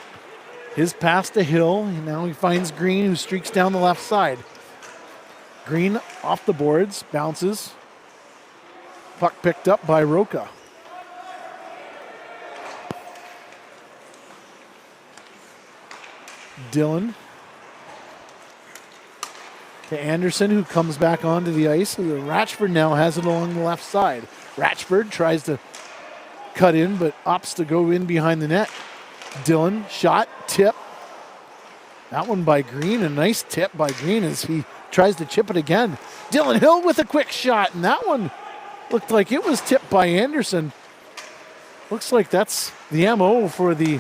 His pass to Hill. Now he finds Green, who streaks down the left side. Green off the boards, bounces. Puck picked up by Roca. Dillon to Anderson, who comes back onto the ice. Ratchford now has it along the left side. Ratchford tries to cut in, but opts to go in behind the net. Dillon, shot, tip. That one by Green, a nice tip by Green as he tries to chip it again. Dylan Hill with a quick shot, and that one looked like it was tipped by Anderson. Looks like that's the MO for the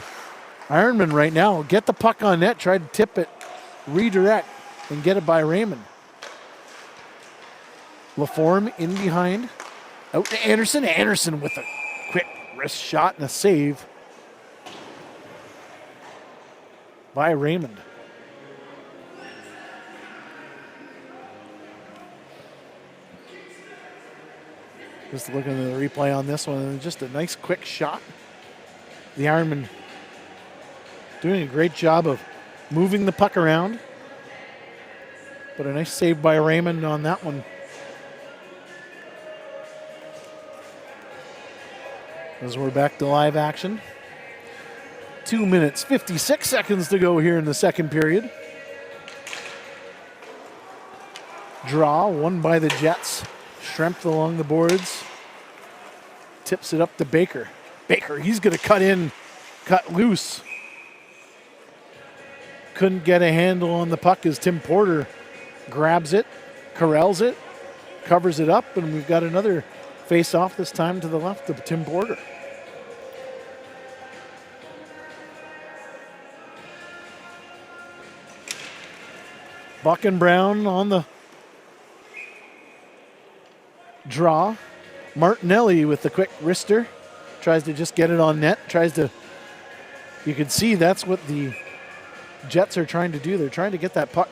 Ironman right now. Get the puck on net, try to tip it, redirect, and get it by Raymond. Laforme in behind. Out to Anderson. Anderson with a quick wrist shot and a save by Raymond. Just looking at the replay on this one, just a nice quick shot. The Ironman doing a great job of moving the puck around. But a nice save by Raymond on that one. As we're back to live action. 2 minutes, 56 seconds to go here in the second period. Draw, won by the Jets. Schremp along the boards. Tips it up to Baker. Baker, he's going to cut loose. Couldn't get a handle on the puck as Tim Porter grabs it, corrals it, covers it up, and we've got another face-off, this time to the left of Tim Porter. Buck and Brown on the draw. Martinelli with the quick wrister. Tries to just get it on net. Tries to You can see that's what the Jets are trying to do. They're trying to get that puck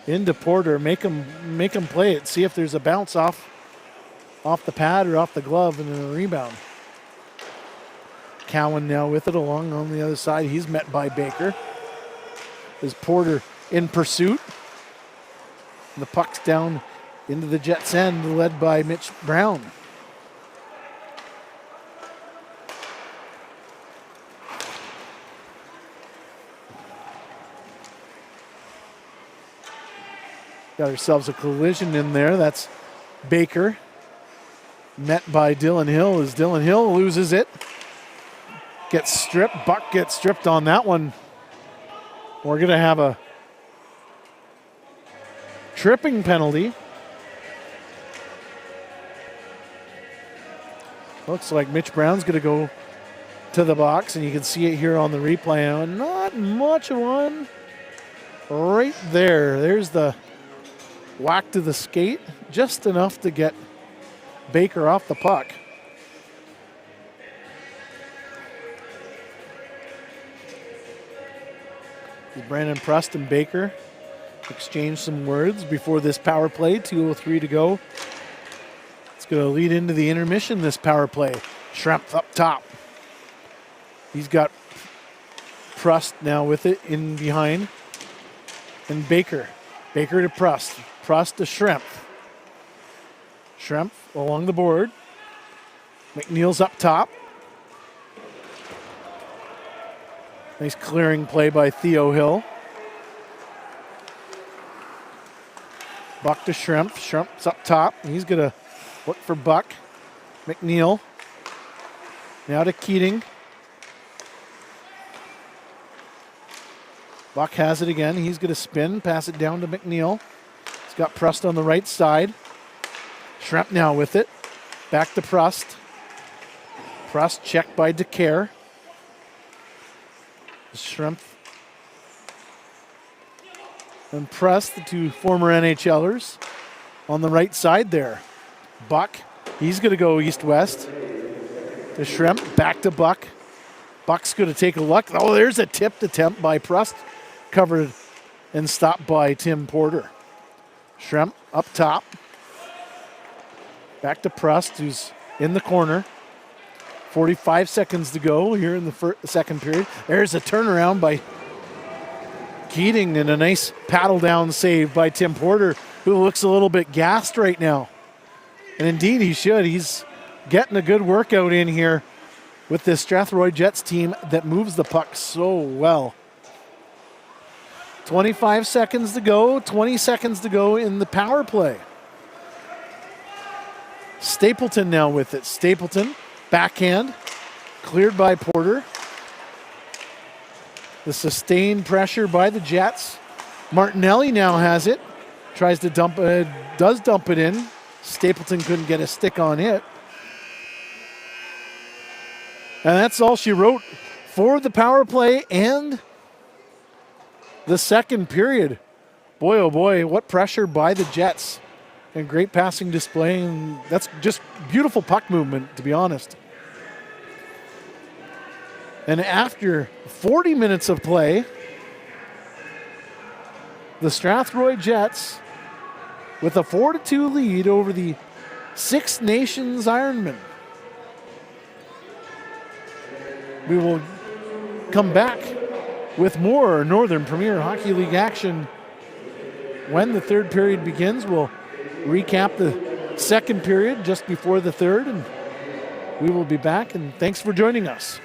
into Porter, make him play it, see if there's a bounce off the pad or off the glove, and then a rebound. Cowan now with it along on the other side. He's met by Baker. Is Porter in pursuit? And the puck's down into the Jets' end, led by Mitch Brown. Got ourselves a collision in there. That's Baker. Met by Dylan Hill as Dylan Hill loses it. Gets stripped. Buck gets stripped on that one. We're going to have a tripping penalty. Looks like Mitch Brown's going to go to the box, and you can see it here on the replay. Not much of one. Right there. There's the whack to the skate. Just enough to get Baker off the puck. Brandon Prust and Baker exchange some words before this power play. 2:03 to go. It's going to lead into the intermission, this power play. Schrempf up top. He's got Prust now with it in behind. And Baker. Baker to Prust. Prust to Schrempf. Schrempf along the board. McNeil's up top. Nice clearing play by Theo Hill. Buck to Schrempf. Schrempf's up top. He's going to look for Buck. McNeil. Now to Keating. Buck has it again. He's going to spin, pass it down to McNeil. He's got Prust on the right side. Schrempf now with it. Back to Prust. Prust checked by DeCare. Schrempf and Prust, the two former NHLers, on the right side there. Buck, he's going to go east-west. To Schrempf, back to Buck. Buck's going to take a look. Oh, there's a tipped attempt by Prust, covered and stopped by Tim Porter. Schrempf up top. Back to Prust, who's in the corner. 45 seconds to go here in the second period. There's a turnaround by Keating and a nice paddle down save by Tim Porter, who looks a little bit gassed right now. And indeed he should. He's getting a good workout in here with this Strathroy Jets team that moves the puck so well. 25 seconds to go, 20 seconds to go in the power play. Stapleton now with it. Stapleton. Backhand, cleared by Porter. The sustained pressure by the Jets. Martinelli now has it. Tries to dump it, does dump it in. Stapleton couldn't get a stick on it. And that's all she wrote for the power play and the second period. Boy, oh boy, what pressure by the Jets. And great passing display, and that's just beautiful puck movement, to be honest. And after 40 minutes of play, the Strathroy Jets with a 4-2 lead over the Six Nations Ironmen. We will come back with more Northern Premier Hockey League action when the third period begins. We'll recap the second period just before the third, and we will be back, and thanks for joining us.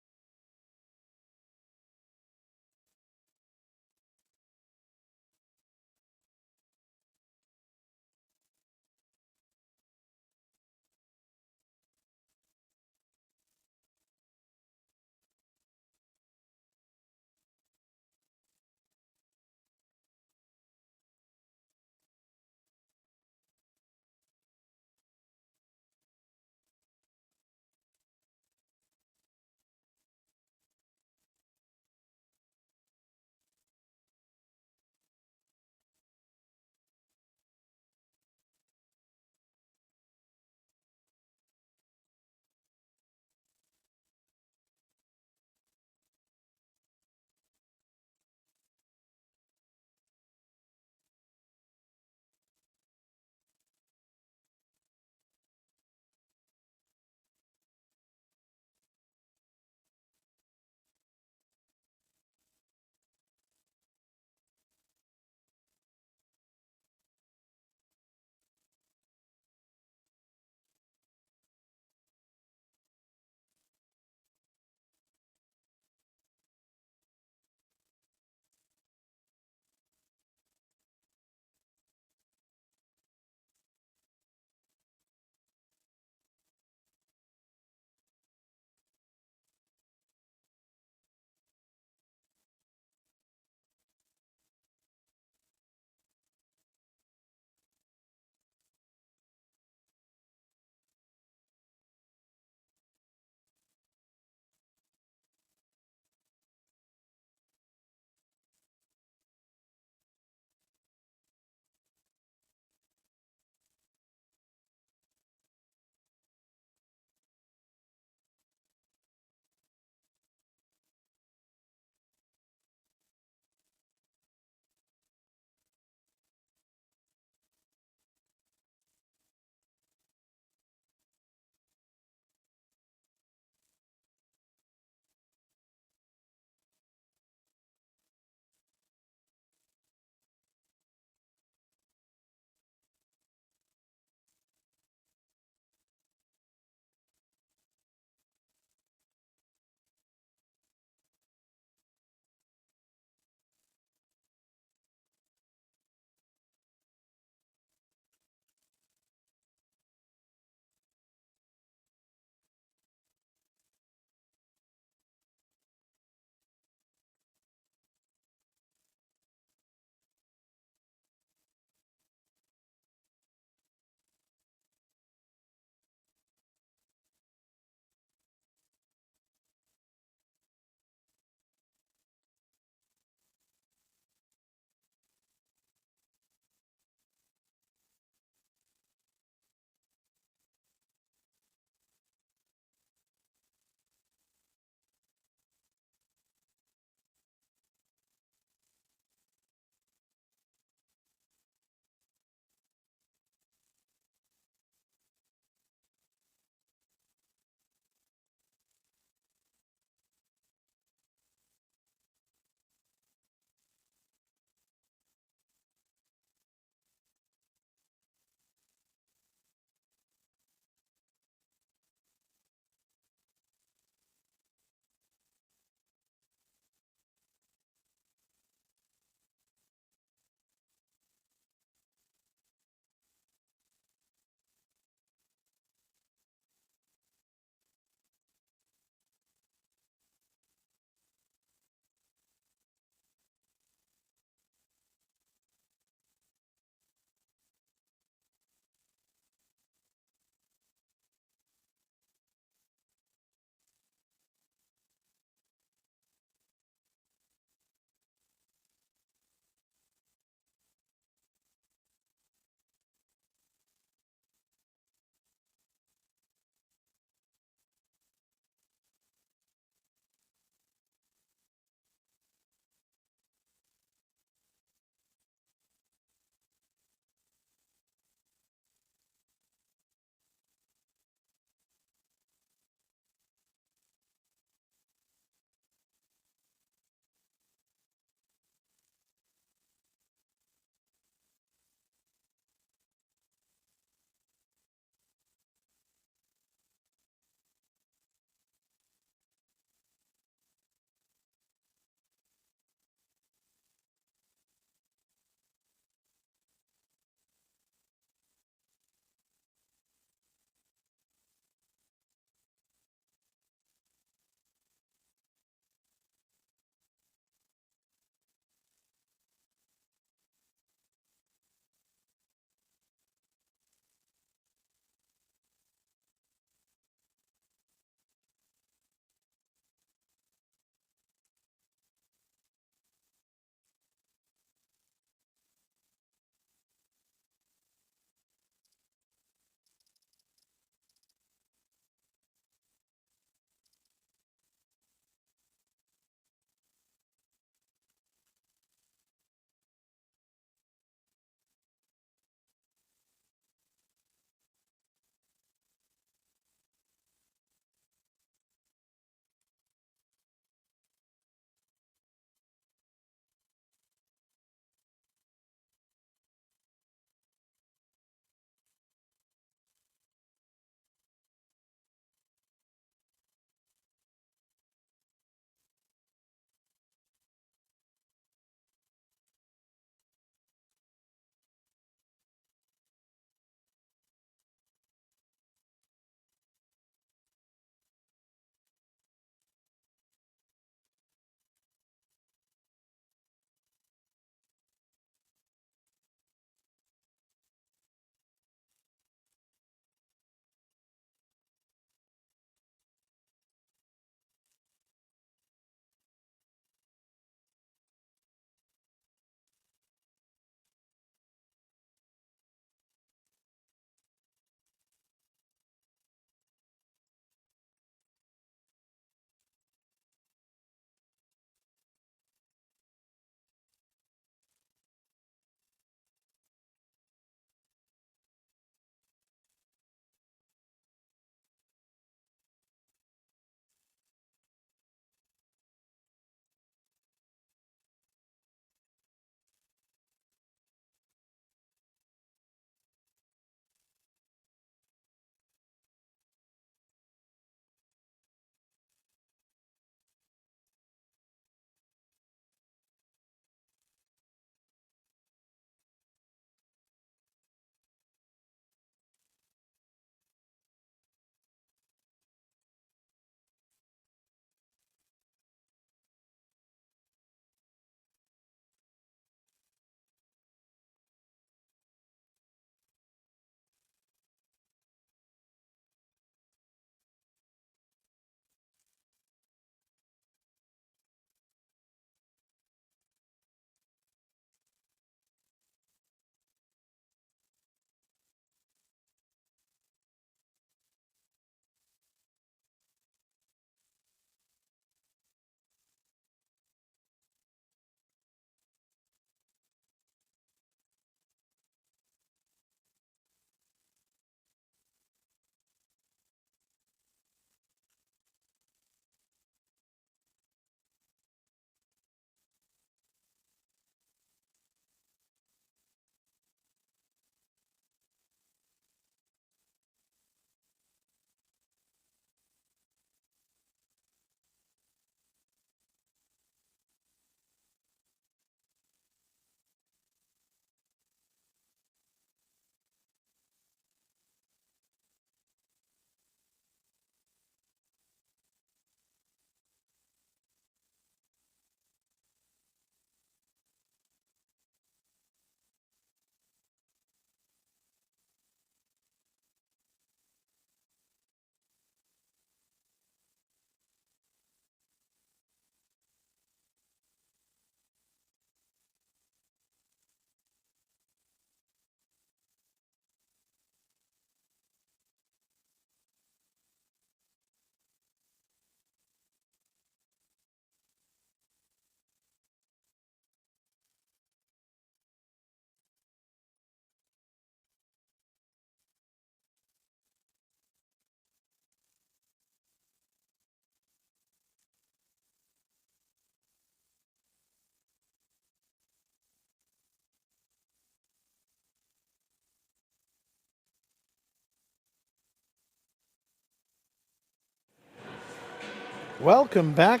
Welcome back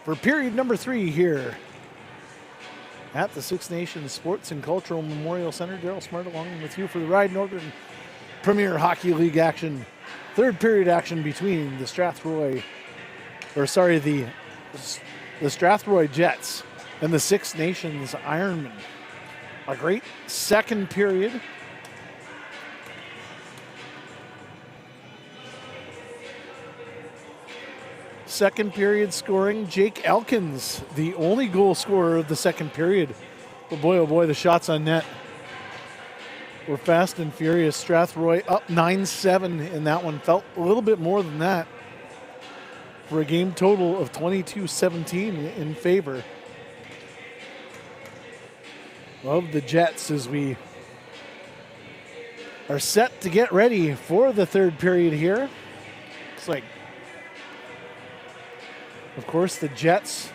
for period number 3 here at the Six Nations Sports and Cultural Memorial Center. Daryl Smart along with you for the Ride Northern Premier Hockey League action. Third period action between the Strathroy Jets and the Six Nations Ironmen. A great second period. Second period scoring, Jake Elkins, the only goal scorer of the second period. But boy, oh boy, the shots on net were fast and furious. Strathroy up 9-7 in that one. Felt a little bit more than that for a game total of 22-17 in favor of the Jets as we are set to get ready for the third period here. Looks like, of course, the Jets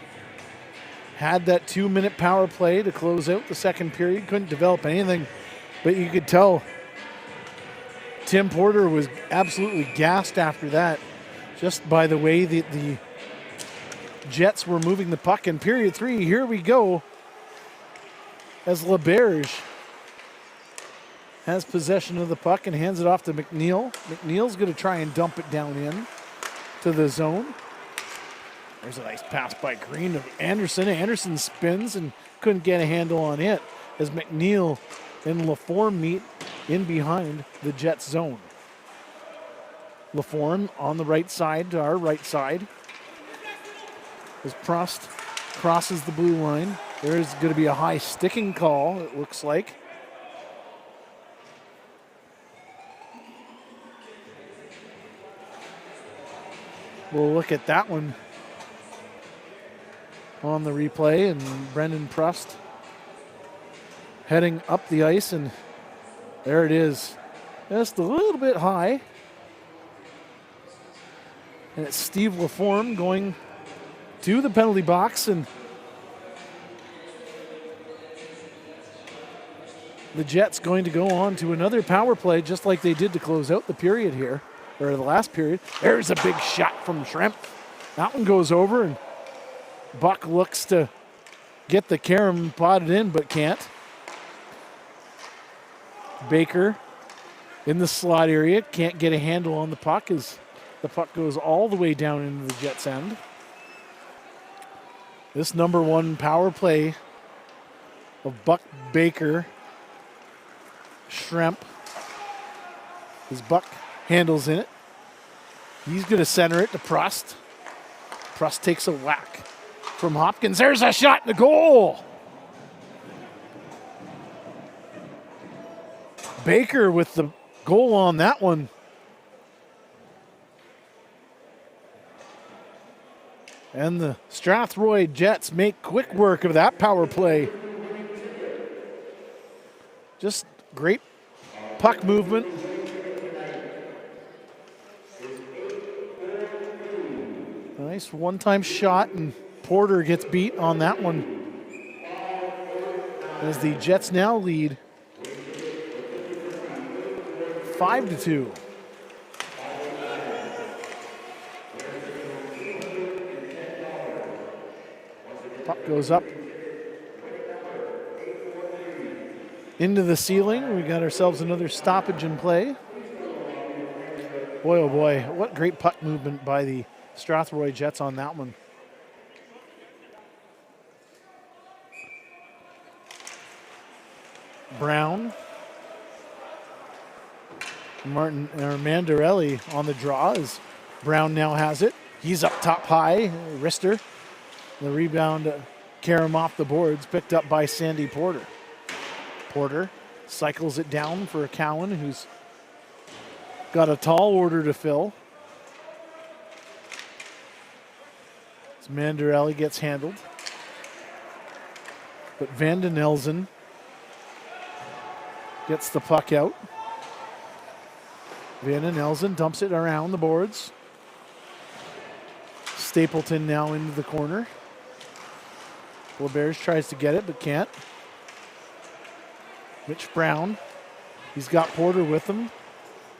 had that 2-minute power play to close out the second period. Couldn't develop anything, but you could tell Tim Porter was absolutely gassed after that, just by the way that the Jets were moving the puck. In period 3, here we go, as LaBerge has possession of the puck and hands it off to McNeil. McNeil's going to try and dump it down in to the zone. There's a nice pass by Green to Anderson. Anderson spins and couldn't get a handle on it as McNeil and LaForme meet in behind the Jets zone. LaForme on the right side to our right side as Prost crosses the blue line. There's going to be a high sticking call, it looks like. We'll look at that one on the replay, and Brendan Prost heading up the ice, and there it is. Just a little bit high. And it's Steve LaForme going to the penalty box, and the Jets going to go on to another power play just like they did to close out the period here, or the last period. There's a big shot from Shrimp. That one goes over, and Buck looks to get the carom potted in, but can't. Baker in the slot area, can't get a handle on the puck as the puck goes all the way down into the Jets' end. This number 1 power play of Buck, Baker, Shrimp, as Buck handles in it. He's going to center it to Prost. Prost takes a whack from Hopkins. There's a shot in the goal. Baker with the goal on that one. And the Strathroy Jets make quick work of that power play. Just great puck movement. A nice one-time shot, and Porter gets beat on that one as the Jets now lead 5-2. Puck goes up into the ceiling. We got ourselves another stoppage in play. Boy, oh boy, what great puck movement by the Strathroy Jets on that one. Brown. Mandarelli on the draw as Brown now has it. He's up top high, wrister. The rebound, carom off the boards, picked up by Sandy Porter. Porter cycles it down for Cowan, who's got a tall order to fill. As Mandarelli gets handled. But Vanden Elzen gets the puck out. Vanden Elzen dumps it around the boards. Stapleton now into the corner. LaBerge tries to get it, but can't. Mitch Brown. He's got Porter with him.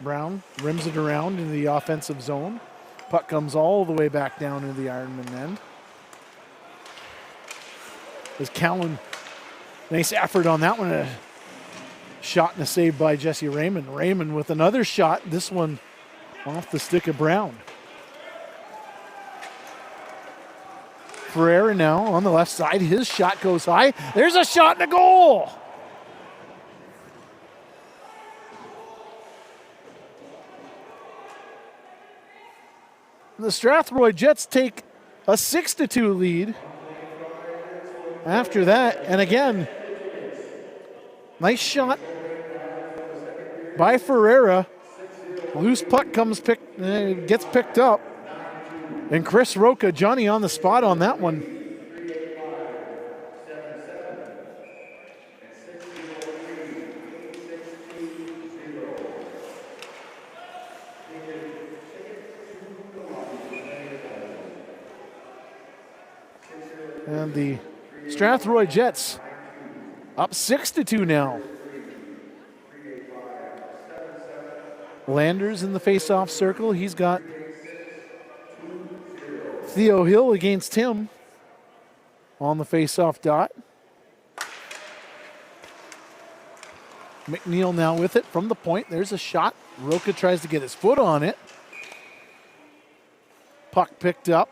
Brown rims it around into the offensive zone. Puck comes all the way back down into the Ironman end. As Cowan, nice effort on that one. A shot and a save by Jesse Raymond. Raymond with another shot, this one off the stick of Brown. Ferreira now on the left side. His shot goes high. There's a shot and a goal. The Strathroy Jets take a 6-2 lead after that. And again, nice shot by Ferreira. Loose puck gets picked up. And Chris Roca, Johnny on the spot on that one. And the Strathroy Jets up 6-2 now. Landers in the face-off circle. He's got Theo Hill against him on the face-off dot. McNeil now with it from the point. There's a shot. Roca tries to get his foot on it. Puck picked up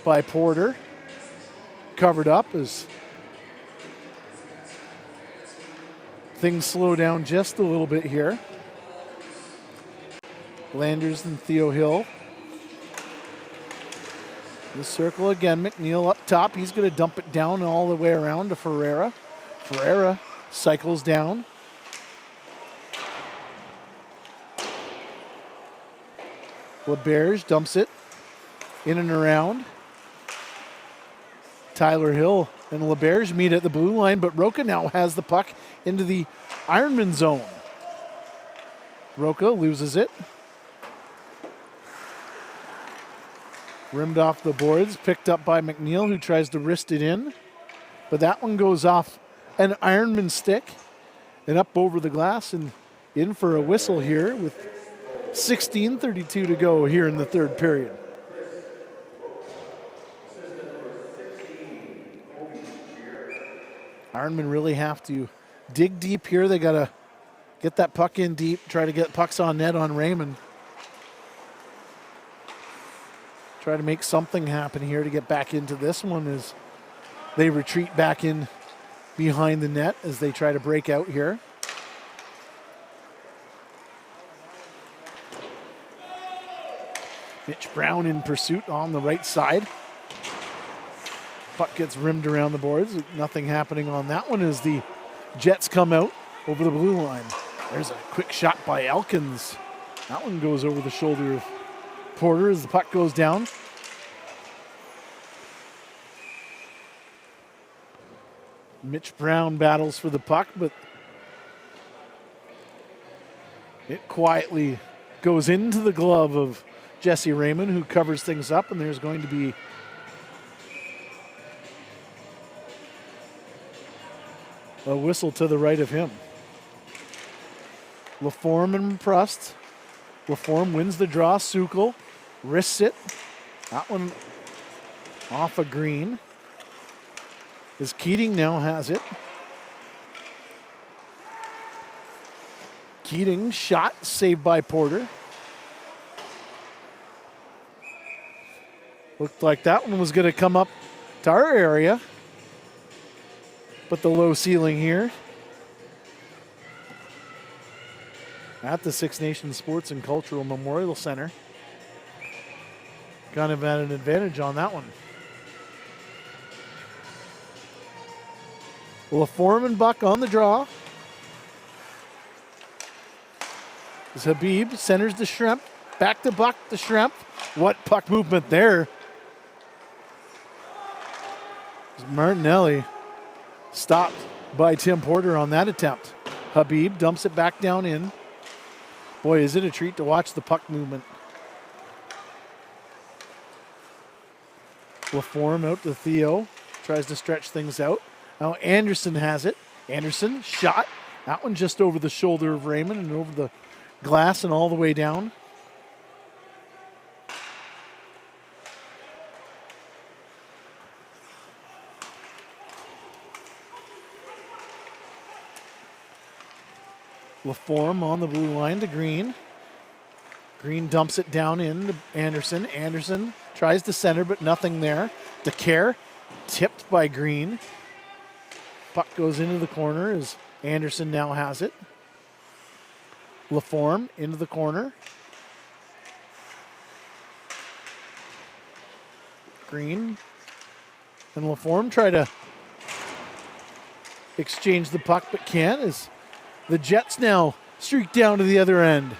by Porter. Covered up as things slow down just a little bit here. Landers and Theo Hill. The circle again, McNeil up top. He's going to dump it down all the way around to Ferreira. Ferreira cycles down. LeBerge dumps it in and around. Tyler Hill and LeBerge meet at the blue line, but Roca now has the puck into the Ironman zone. Roca loses it. Rimmed off the boards, picked up by McNeil, who tries to wrist it in. But that one goes off an Ironman stick and up over the glass and in for a whistle here with 16:32 to go here in the third period. Ironman really have to dig deep here. They got to get that puck in deep, try to get pucks on net on Raymond. Try to make something happen here to get back into this one as they retreat back in behind the net as they try to break out here. Mitch Brown in pursuit on the right side. Puck gets rimmed around the boards. Nothing happening on that one as the Jets come out over the blue line. There's a quick shot by Elkins. That one goes over the shoulder of Porter as the puck goes down. Mitch Brown battles for the puck, but it quietly goes into the glove of Jesse Raymond, who covers things up, and there's going to be a whistle to the right of him. Laforme and Prust. Laforme wins the draw. Sukal wrists it. That one off a green. As Keating now has it. Keating shot, saved by Porter. Looked like that one was going to come up to our area. But the low ceiling here at the Six Nations Sports and Cultural Memorial Center. Kind of at an advantage on that one. Laforme and Buck on the draw. As Habib centers the Shrimp. Back to Buck, the Shrimp. What puck movement there. Martinelli stopped by Tim Porter on that attempt. Habib dumps it back down in. Boy, is it a treat to watch the puck movement. Laforme out to Theo. Tries to stretch things out. Now Anderson has it. Anderson, shot. That one just over the shoulder of Raymond and over the glass and all the way down. LaForme on the blue line to Green. Green dumps it down in to Anderson. Anderson tries to center, but nothing there. DeCare tipped by Green. Puck goes into the corner as Anderson now has it. LaForme into the corner. Green and LaForme try to exchange the puck, but can't, as the Jets now streak down to the other end.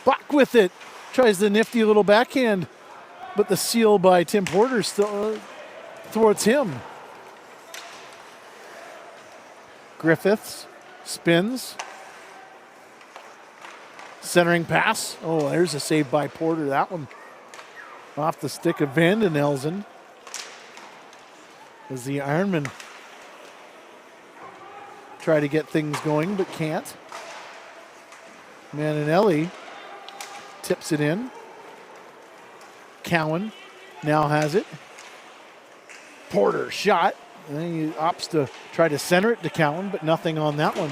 Buck with it. Tries the nifty little backhand, but the seal by Tim Porter still thwarts him. Griffiths spins. Centering pass. Oh, there's a save by Porter. That one off the stick of Van den Elzen. As the Ironmen try to get things going, but can't. Maninelli tips it in. Cowan now has it. Porter shot. And then he opts to try to center it to Cowan, but nothing on that one.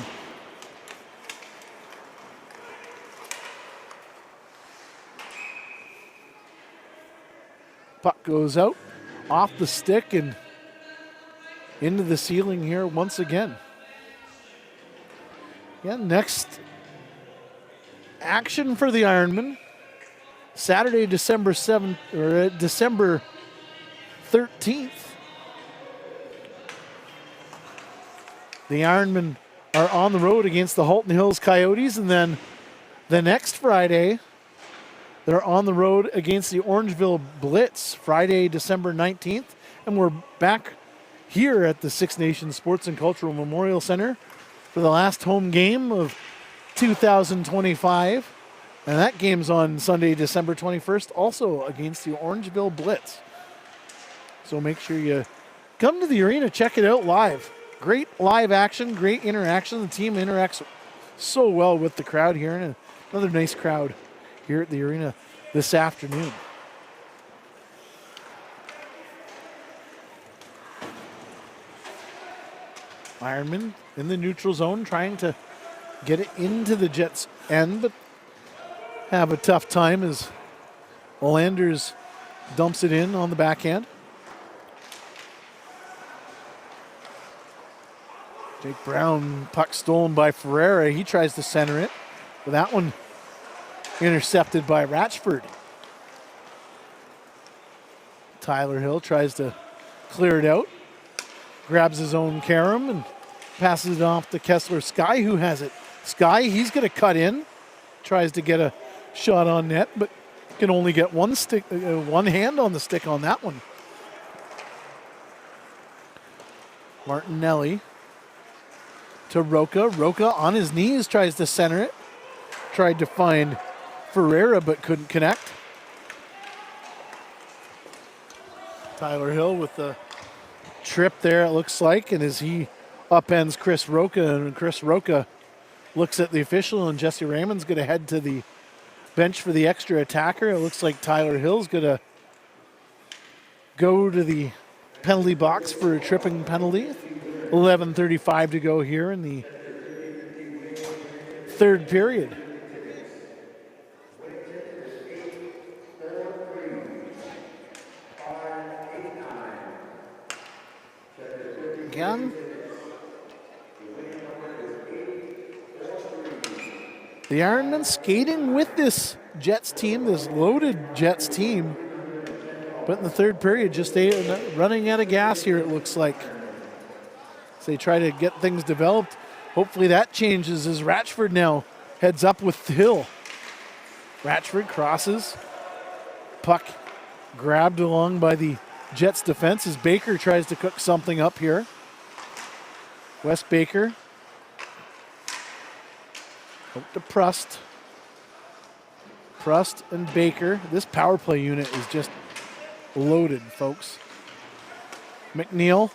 Puck goes out, off the stick and into the ceiling here once again. Yeah, next action for the Ironmen. Saturday, December 7th or December 13th. The Ironmen are on the road against the Halton Hills Coyotes, and then the next Friday, they're on the road against the Orangeville Blitz, Friday, December 19th. And we're back here at the Six Nations Sports and Cultural Memorial Center for the last home game of 2025. And that game's on Sunday, December 21st, also against the Orangeville Blitz. So make sure you come to the arena, check it out live. Great live action, great interaction. The team interacts so well with the crowd here, and another nice crowd here at the arena this afternoon. Ironmen in the neutral zone trying to get it into the Jets' end, but have a tough time as Landers dumps it in on the backhand. Jake Brown, puck stolen by Ferreira. He tries to center it, but that one intercepted by Ratchford. Tyler Hill tries to clear it out. Grabs his own carom and passes it off to Kessler Sky, who has it. Sky, he's going to cut in. Tries to get a shot on net, but can only get one hand on the stick on that one. Martinelli to Roca. Roca on his knees tries to center it. Tried to find Ferreira, but couldn't connect. Tyler Hill with the trip there, it looks like, and as he upends Chris Roca, and Chris Roca looks at the official, and Jesse Raymond's going to head to the bench for the extra attacker. It looks like Tyler Hill's going to go to the penalty box for a tripping penalty. 11:35 to go here in the third period. Again, the Ironmen skating with this Jets team, this loaded Jets team, but in the third period just running out of gas here, it looks like. So they try to get things developed. Hopefully that changes as Ratchford now heads up with Hill. Ratchford crosses. Puck grabbed along by the Jets defense as Baker tries to cook something up here. Wes Baker. Out to Prust. Prust and Baker. This power play unit is just loaded, folks. McNeil.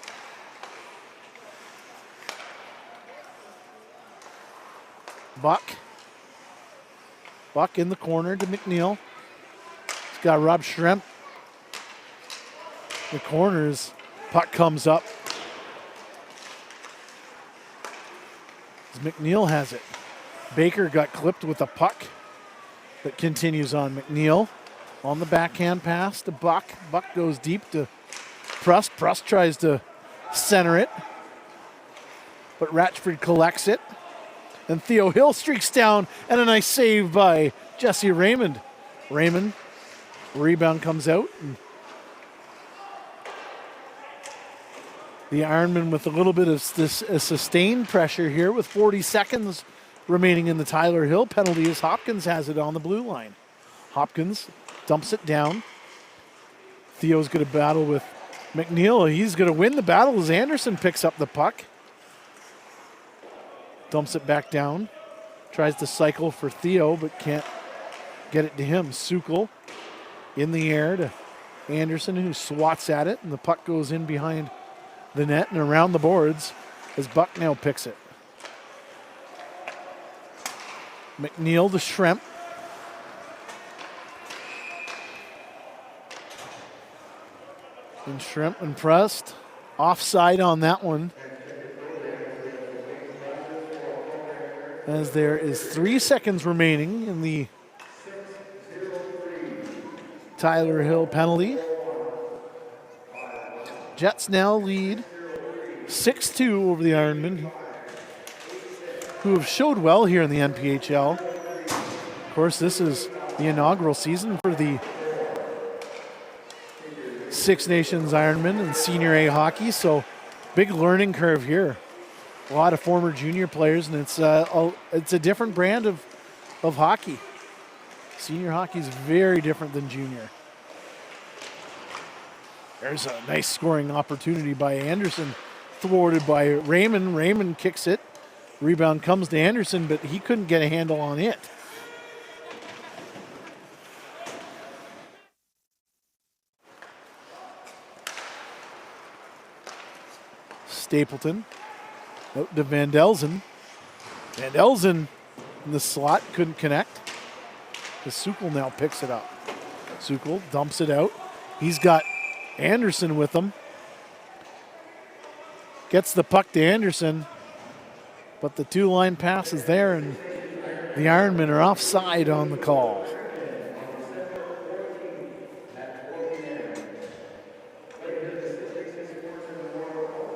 Buck. Buck in the corner to McNeil. He's got Rob Schremp. The corners. Puck comes up. As McNeil has it. Baker got clipped with a puck that continues on. McNeil on the backhand pass to Buck. Buck goes deep to Prust. Prust tries to center it, but Ratchford collects it. And Theo Hill streaks down, and a nice save by Jesse Raymond. Raymond, rebound comes out. And the Ironmen with a little bit of sustained pressure here with 40 seconds remaining in the Tyler Hill penalty as Hopkins has it on the blue line. Hopkins dumps it down. Theo's going to battle with McNeil. He's going to win the battle as Anderson picks up the puck. Dumps it back down. Tries to cycle for Theo, but can't get it to him. Sukol in the air to Anderson, who swats at it, and the puck goes in behind the net and around the boards as Bucknell picks it. McNeil to Schremp. And Schremp and Prust offside on that one, as there is 3 seconds remaining in the Tyler Hill penalty. Jets now lead 6-2 over the Ironmen, who have showed well here in the NPHL. Of course, this is the inaugural season for the Six Nations Ironmen and Senior A hockey, so big learning curve here. A lot of former junior players, and it's a different brand of hockey. Senior hockey is very different than junior. There's a nice scoring opportunity by Anderson, thwarted by Raymond. Raymond kicks it. Rebound comes to Anderson, but he couldn't get a handle on it. Stapleton out to Van Delzen. Van Delzen in the slot, couldn't connect. The Sukol now picks it up. Sukol dumps it out. He's got Anderson with him. Gets the puck to Anderson, but the two-line pass is there, and the Ironmen are offside on the call.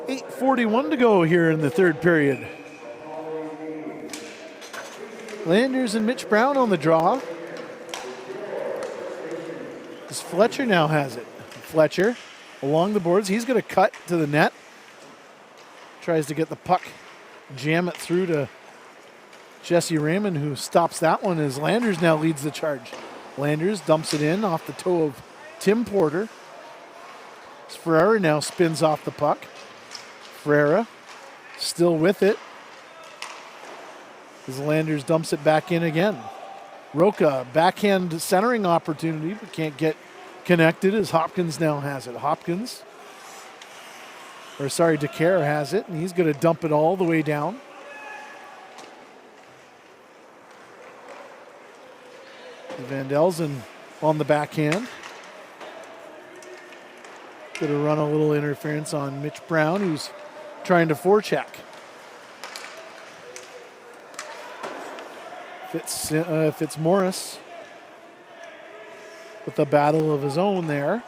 .41 to go here in the third period. Landers and Mitch Brown on the draw. As Fletcher now has it. Fletcher along the boards. He's going to cut to the net. Tries to get the puck, jam it through to Jesse Raymond, who stops that one as Landers now leads the charge. Landers dumps it in off the toe of Tim Porter. As Ferreira now spins off the puck. Ferreira still with it as Landers dumps it back in again. Roca, backhand centering opportunity, but can't get connected as Hopkins now has it. DeCare has it, and he's going to dump it all the way down. Van Delzen on the backhand. Going to run a little interference on Mitch Brown, who's trying to forecheck. Fitzmaurice with a battle of his own there.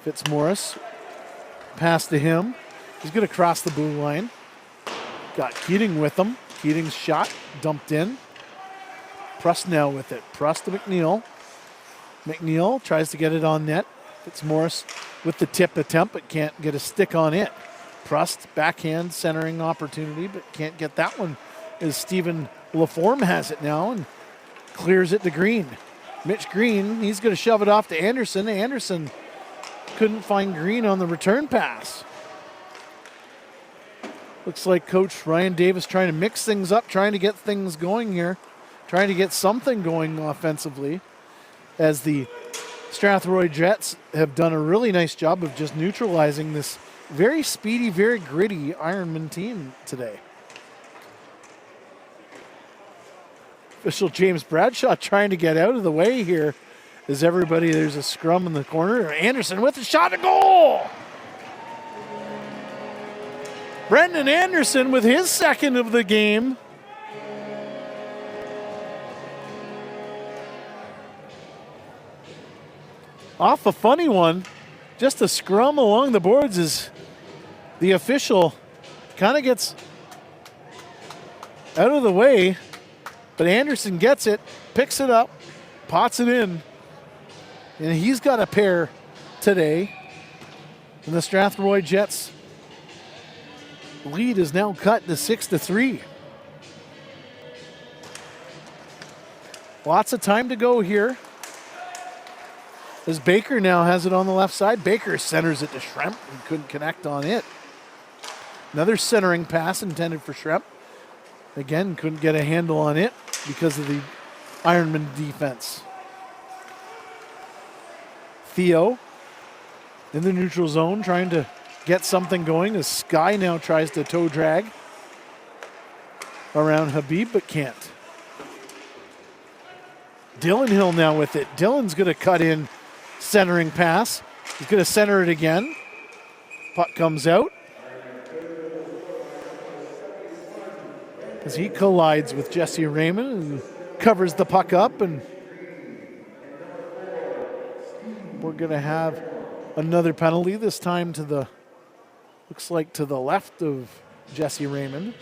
Fitzmaurice, pass to him. He's going to cross the blue line. Got Keating with him. Keating's shot dumped in. Prust now with it. Prust to McNeil. McNeil tries to get it on net. Fitzmaurice with the tip attempt, but can't get a stick on it. Prust, backhand centering opportunity, but can't get that one as Stephen Laforme has it now and clears it to Green. Mitch Green, he's going to shove it off to Anderson. Anderson couldn't find Green on the return pass. Looks like Coach Ryan Davis trying to mix things up, trying to get things going here, trying to get something going offensively, as the Strathroy Jets have done a really nice job of just neutralizing this very speedy, very gritty Ironman team today. Official James Bradshaw trying to get out of the way here as there's a scrum in the corner. Anderson with a shot, a goal! Brendan Anderson with his second of the game. Off a funny one, just a scrum along the boards as the official kind of gets out of the way, but Anderson gets it, picks it up, pots it in, and he's got a pair today. And the Strathroy Jets lead is now cut to 6-3. Lots of time to go here. As Baker now has it on the left side. Baker centers it to Schremp and couldn't connect on it. Another centering pass intended for Schremp. Again, couldn't get a handle on it because of the Ironman defense. Theo in the neutral zone trying to get something going as Sky now tries to toe drag around Habib but can't. Dylan Hill now with it. Dylan's going to cut in centering pass. He's going to center it again. Puck comes out as he collides with Jesse Raymond and covers the puck up, and we're going to have another penalty, this time to the, looks like to the left of Jesse Raymond.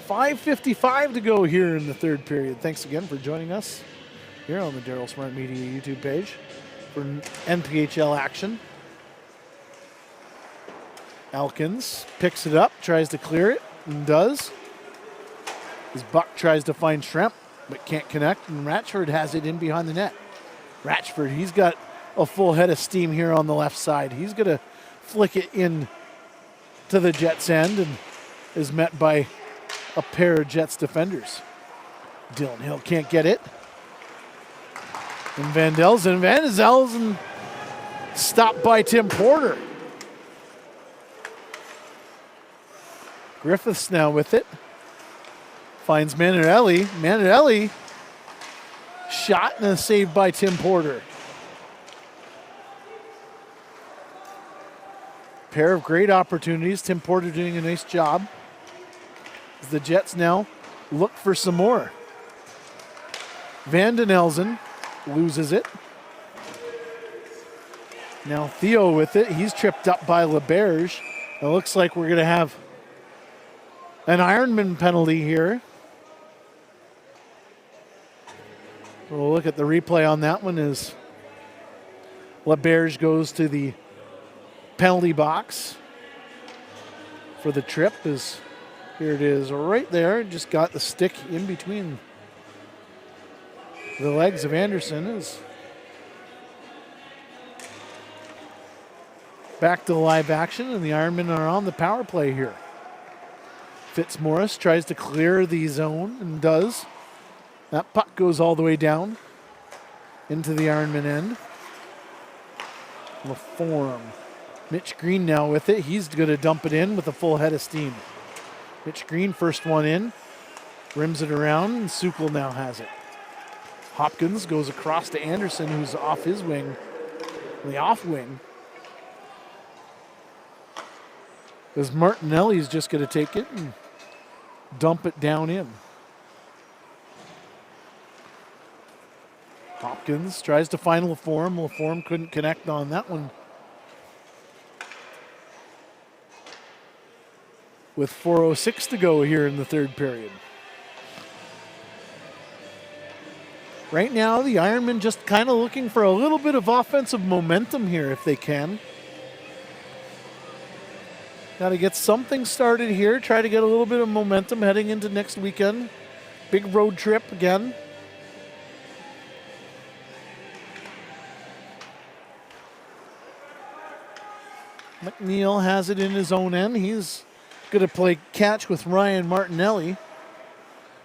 5:55 to go here in the third period. Thanks again for joining us here on the Daryl Smart Media YouTube page for NPHL action. Elkins picks it up, tries to clear it, and does. As Buck tries to find Schremp, but can't connect, and Ratchford has it in behind the net. Ratchford, he's got a full head of steam here on the left side. He's going to flick it in to the Jets' end and is met by a pair of Jets defenders. Dylan Hill can't get it. And Van Delzen stopped by Tim Porter. Griffiths now with it. Finds Manarelli. Manarelli shot and a save by Tim Porter. Pair of great opportunities. Tim Porter doing a nice job. As the Jets now look for some more. Van den Elzen loses it. Now Theo with it. He's tripped up by LeBerge. It looks like we're going to have an Ironman penalty here. We'll look at the replay on that one as LeBerge goes to the penalty box for the trip. Here it is right there. Just got the stick in between the legs of Anderson. Back to live action, and the Ironmen are on the power play here. Fitzmaurice tries to clear the zone and does. That puck goes all the way down into the Ironman end. LaForme. Mitch Green now with it. He's going to dump it in with a full head of steam. Mitch Green, first one in. Rims it around, and Sukal now has it. Hopkins goes across to Anderson, who's off his wing. The off wing. As Martinelli's just going to take it and dump it down in. Hopkins tries to find LaForme. LaForme couldn't connect on that one. With 4:06 to go here in the third period. Right now, the Ironmen just kind of looking for a little bit of offensive momentum here if they can. Got to get something started here. Try to get a little bit of momentum heading into next weekend. Big road trip again. McNeil has it in his own end. He's going to play catch with Ryan Martinelli,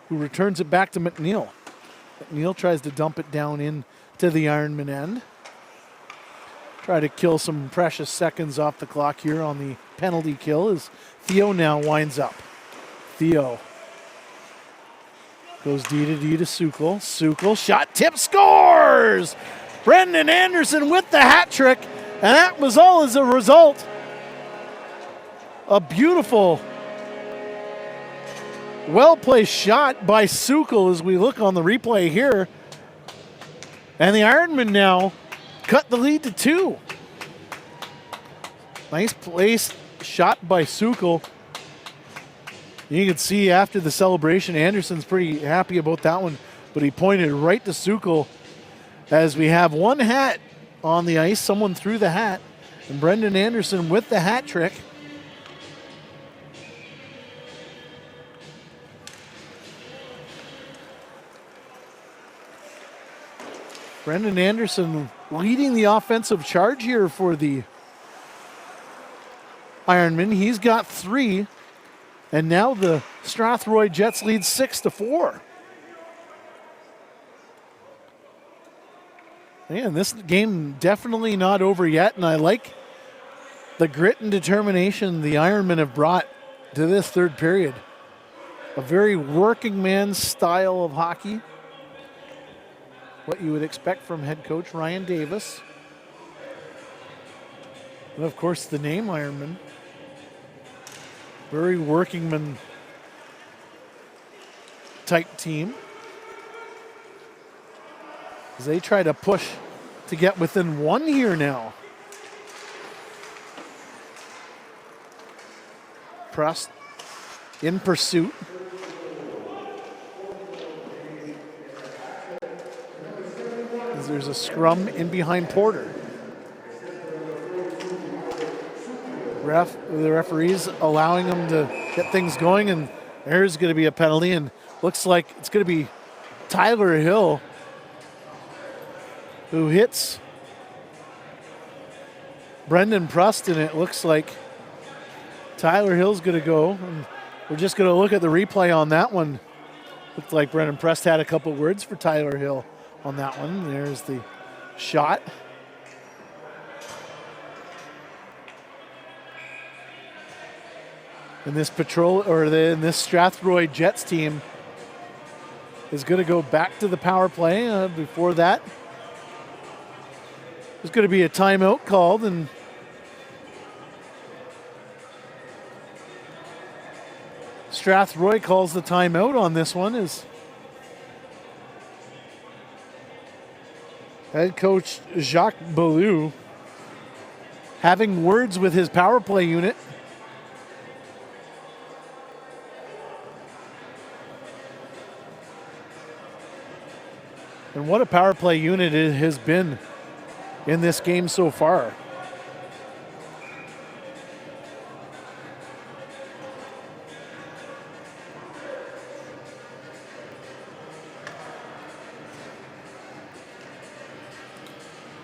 who returns it back to McNeil. McNeil tries to dump it down in to the Ironman end. Try to kill some precious seconds off the clock here on the penalty kill as Theo now winds up. Theo goes D to Sukal. Sukal shot, tip, scores! Brendan Anderson with the hat trick, and that was all as a result. A beautiful, well-placed shot by Sukal as we look on the replay here. And the Ironmen now cut the lead to 2. Nice place shot by Sukal. You can see after the celebration, Anderson's pretty happy about that one, but he pointed right to Sukal as we have one hat on the ice. Someone threw the hat, and Brendan Anderson with the hat trick. Brendan Anderson leading the offensive charge here for the Ironmen. He's got 3, and now the Strathroy Jets lead 6-4. Man, this game definitely not over yet, and I like the grit and determination the Ironmen have brought to this third period. A very working man style of hockey. What you would expect from head coach Ryan Davis. And of course, the name Ironman. Very workingman type team. As they try to push to get within 1 here now. Pressed in pursuit. There's a scrum in behind Porter. The referee's allowing them to get things going, and there's going to be a penalty, and looks like it's going to be Tyler Hill who hits Brendan Preston. It looks like Tyler Hill's going to go, and we're just going to look at the replay on that one. Looked like Brendan Preston had a couple words for Tyler Hill on that one. There's the shot. And this this Strathroy Jets team is going to go back to the power play. Before that, there's going to be a timeout called, and Strathroy calls the timeout on this one. Is head coach Jacques Ballou having words with his power play unit. And what a power play unit it has been in this game so far.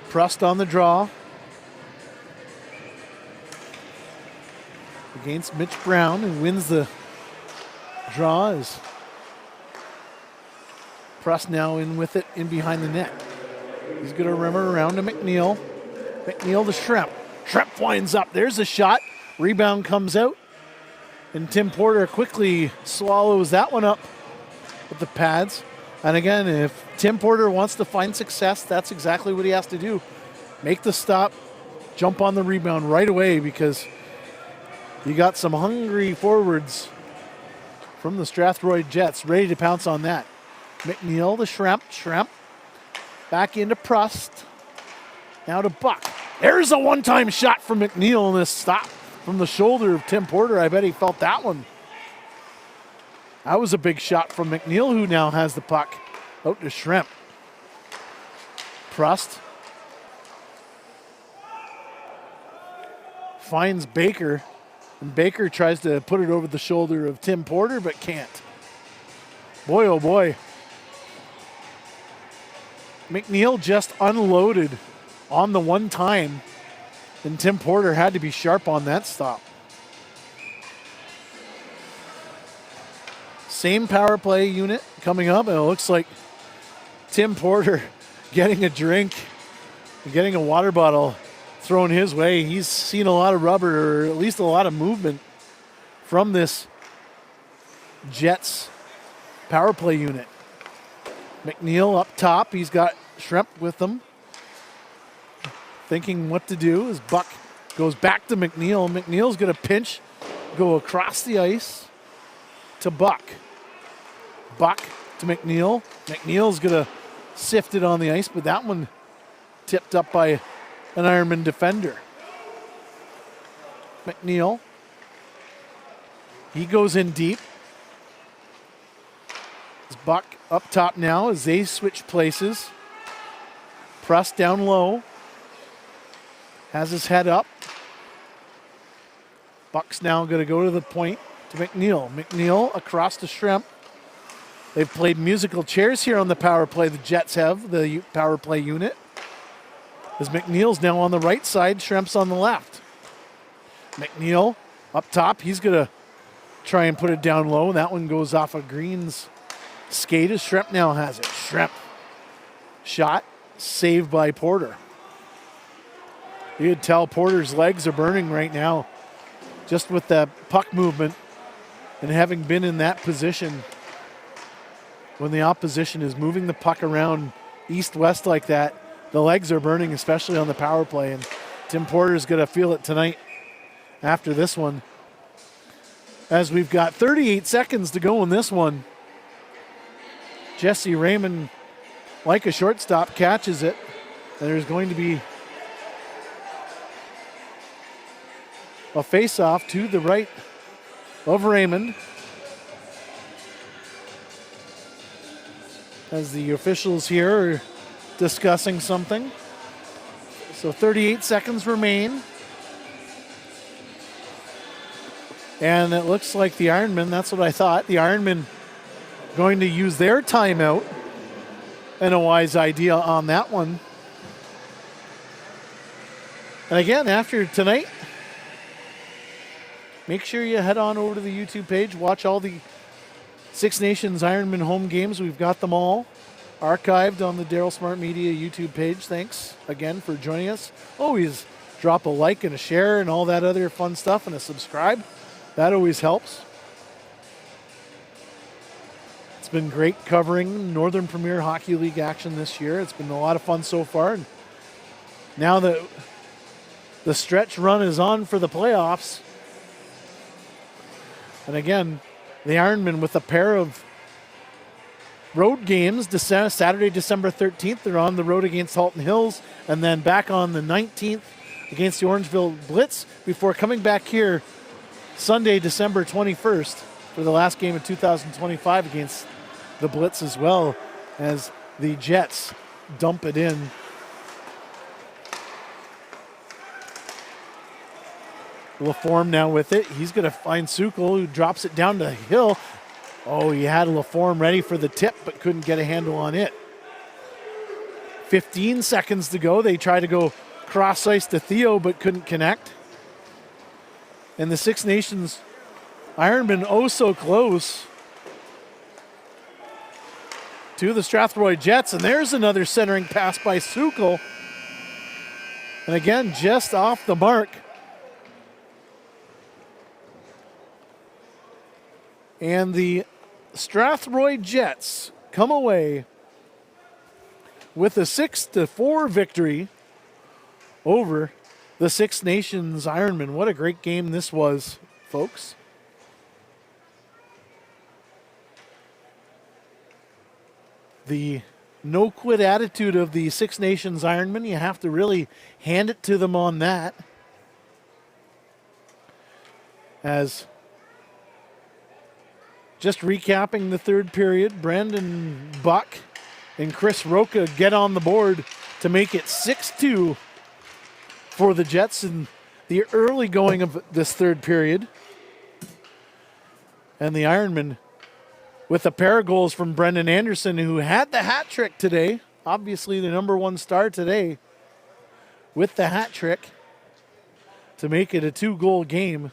Pressed on the draw against Mitch Brown, who wins the draw. Is Prust now in with it in behind the net. He's going to remember around to McNeil. McNeil to Schremp. Schremp winds up. There's a shot. Rebound comes out. And Tim Porter quickly swallows that one up with the pads. And again, if Tim Porter wants to find success, that's exactly what he has to do. Make the stop, jump on the rebound right away, because you got some hungry forwards from the Strathroy Jets ready to pounce on that. McNeil to Schremp. Schremp back into Prust. Now to Buck. There's a one-time shot from McNeil in this stop from the shoulder of Tim Porter. I bet he felt that one. That was a big shot from McNeil, who now has the puck out to Schremp. Prust finds Baker, and Baker tries to put it over the shoulder of Tim Porter, but can't. Boy, oh boy. McNeil just unloaded on the one time, and Tim Porter had to be sharp on that stop. Same power play unit coming up, and it looks like Tim Porter getting a drink, getting a water bottle thrown his way. He's seen a lot of rubber, or at least a lot of movement from this Jets power play unit. McNeil up top. He's got Schremp with him, thinking what to do as Buck goes back to McNeil. McNeil's going to pinch, go across the ice to Buck. Buck to McNeil. McNeil's going to sifted on the ice, but that one tipped up by an Ironman defender. McNeil. He goes in deep. It's Buck up top now as they switch places. Press down low. Has his head up. Buck's now going to go to the point to McNeil. McNeil across to Shrimp. They've played musical chairs here on the power play. The Jets have, the power play unit. As McNeil's now on the right side, Shrimp's on the left. McNeil up top. He's going to try and put it down low. That one goes off of Green's skate as Shrimp now has it. Shrimp. Shot. Saved by Porter. You could tell Porter's legs are burning right now just with the puck movement and having been in that position when the opposition is moving the puck around east-west like that. The legs are burning, especially on the power play, and Tim Porter's going to feel it tonight after this one. As we've got 38 seconds to go in this one, Jesse Raymond, like a shortstop, catches it. And there's going to be a face-off to the right of Raymond as the officials here are discussing something. So 38 seconds remain. And it looks like the Ironmen, that's what I thought, the Ironmen going to use their timeout. And a wise idea on that one. And again, after tonight, make sure you head on over to the YouTube page. Watch all the Six Nations Ironman home games. We've got them all archived on the Daryl Smart Media YouTube page. Thanks again for joining us. Always drop a like and a share and all that other fun stuff and a subscribe. That always helps. It's been great covering Northern Premier Hockey League action this year. It's been a lot of fun so far. And now that the stretch run is on for the playoffs. And again, the Ironmen with a pair of road games. Saturday, December 13th, they're on the road against Halton Hills. And then back on the 19th against the Orangeville Blitz before coming back here Sunday, December 21st for the last game of 2025 against the Blitz as well, as the Jets dump it in. LaForme now with it. He's going to find Sukol, who drops it down to Hill. Oh, he had LaForme ready for the tip, but couldn't get a handle on it. 15 seconds to go. They try to go cross ice to Theo, but couldn't connect. And the Six Nations Ironmen oh so close to the Strathroy Jets. And there's another centering pass by Sukol. And again, just off the mark. And the Strathroy Jets come away with a 6-4 victory over the Six Nations Ironmen. What a great game this was, folks. The no-quit attitude of the Six Nations Ironmen, you have to really hand it to them on that. As just recapping the third period, Brandon Buck and Chris Roca get on the board to make it 6-2 for the Jets in the early going of this third period. And the Ironmen with a pair of goals from Brendan Anderson, who had the hat trick today. Obviously the number one star today with the hat trick to make it a 2-goal game.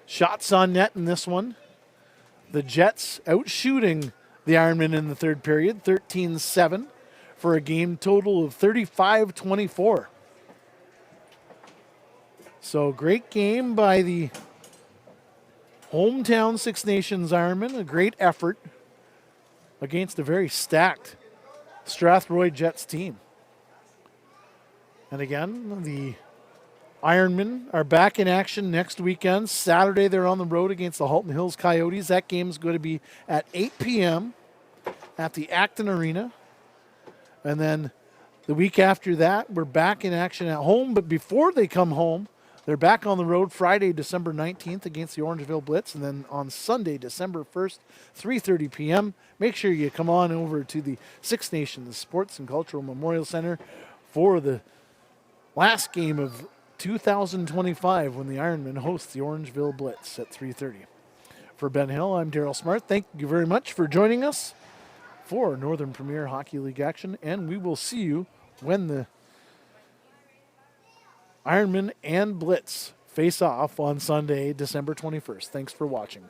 Shots on net in this one. The Jets outshooting the Ironmen in the third period, 13-7 for a game total of 35-24. So great game by the hometown Six Nations Ironmen. A great effort against a very stacked Strathroy Jets team. And again, the Ironmen are back in action next weekend. Saturday, they're on the road against the Halton Hills Coyotes. That game is going to be at 8 p.m. at the Acton Arena. And then the week after that, we're back in action at home. But before they come home, they're back on the road Friday, December 19th against the Orangeville Blitz. And then on Sunday, December 1st, 3:30 p.m., make sure you come on over to the Six Nations Sports and Cultural Memorial Center for the last game of 2025 when the Ironmen host the Orangeville Blitz at 3:30. For Ben Hill, I'm Daryl Smart. Thank you very much for joining us for Northern Premier Hockey League action, and we will see you when the Ironmen and Blitz face off on Sunday, December 21st. Thanks for watching.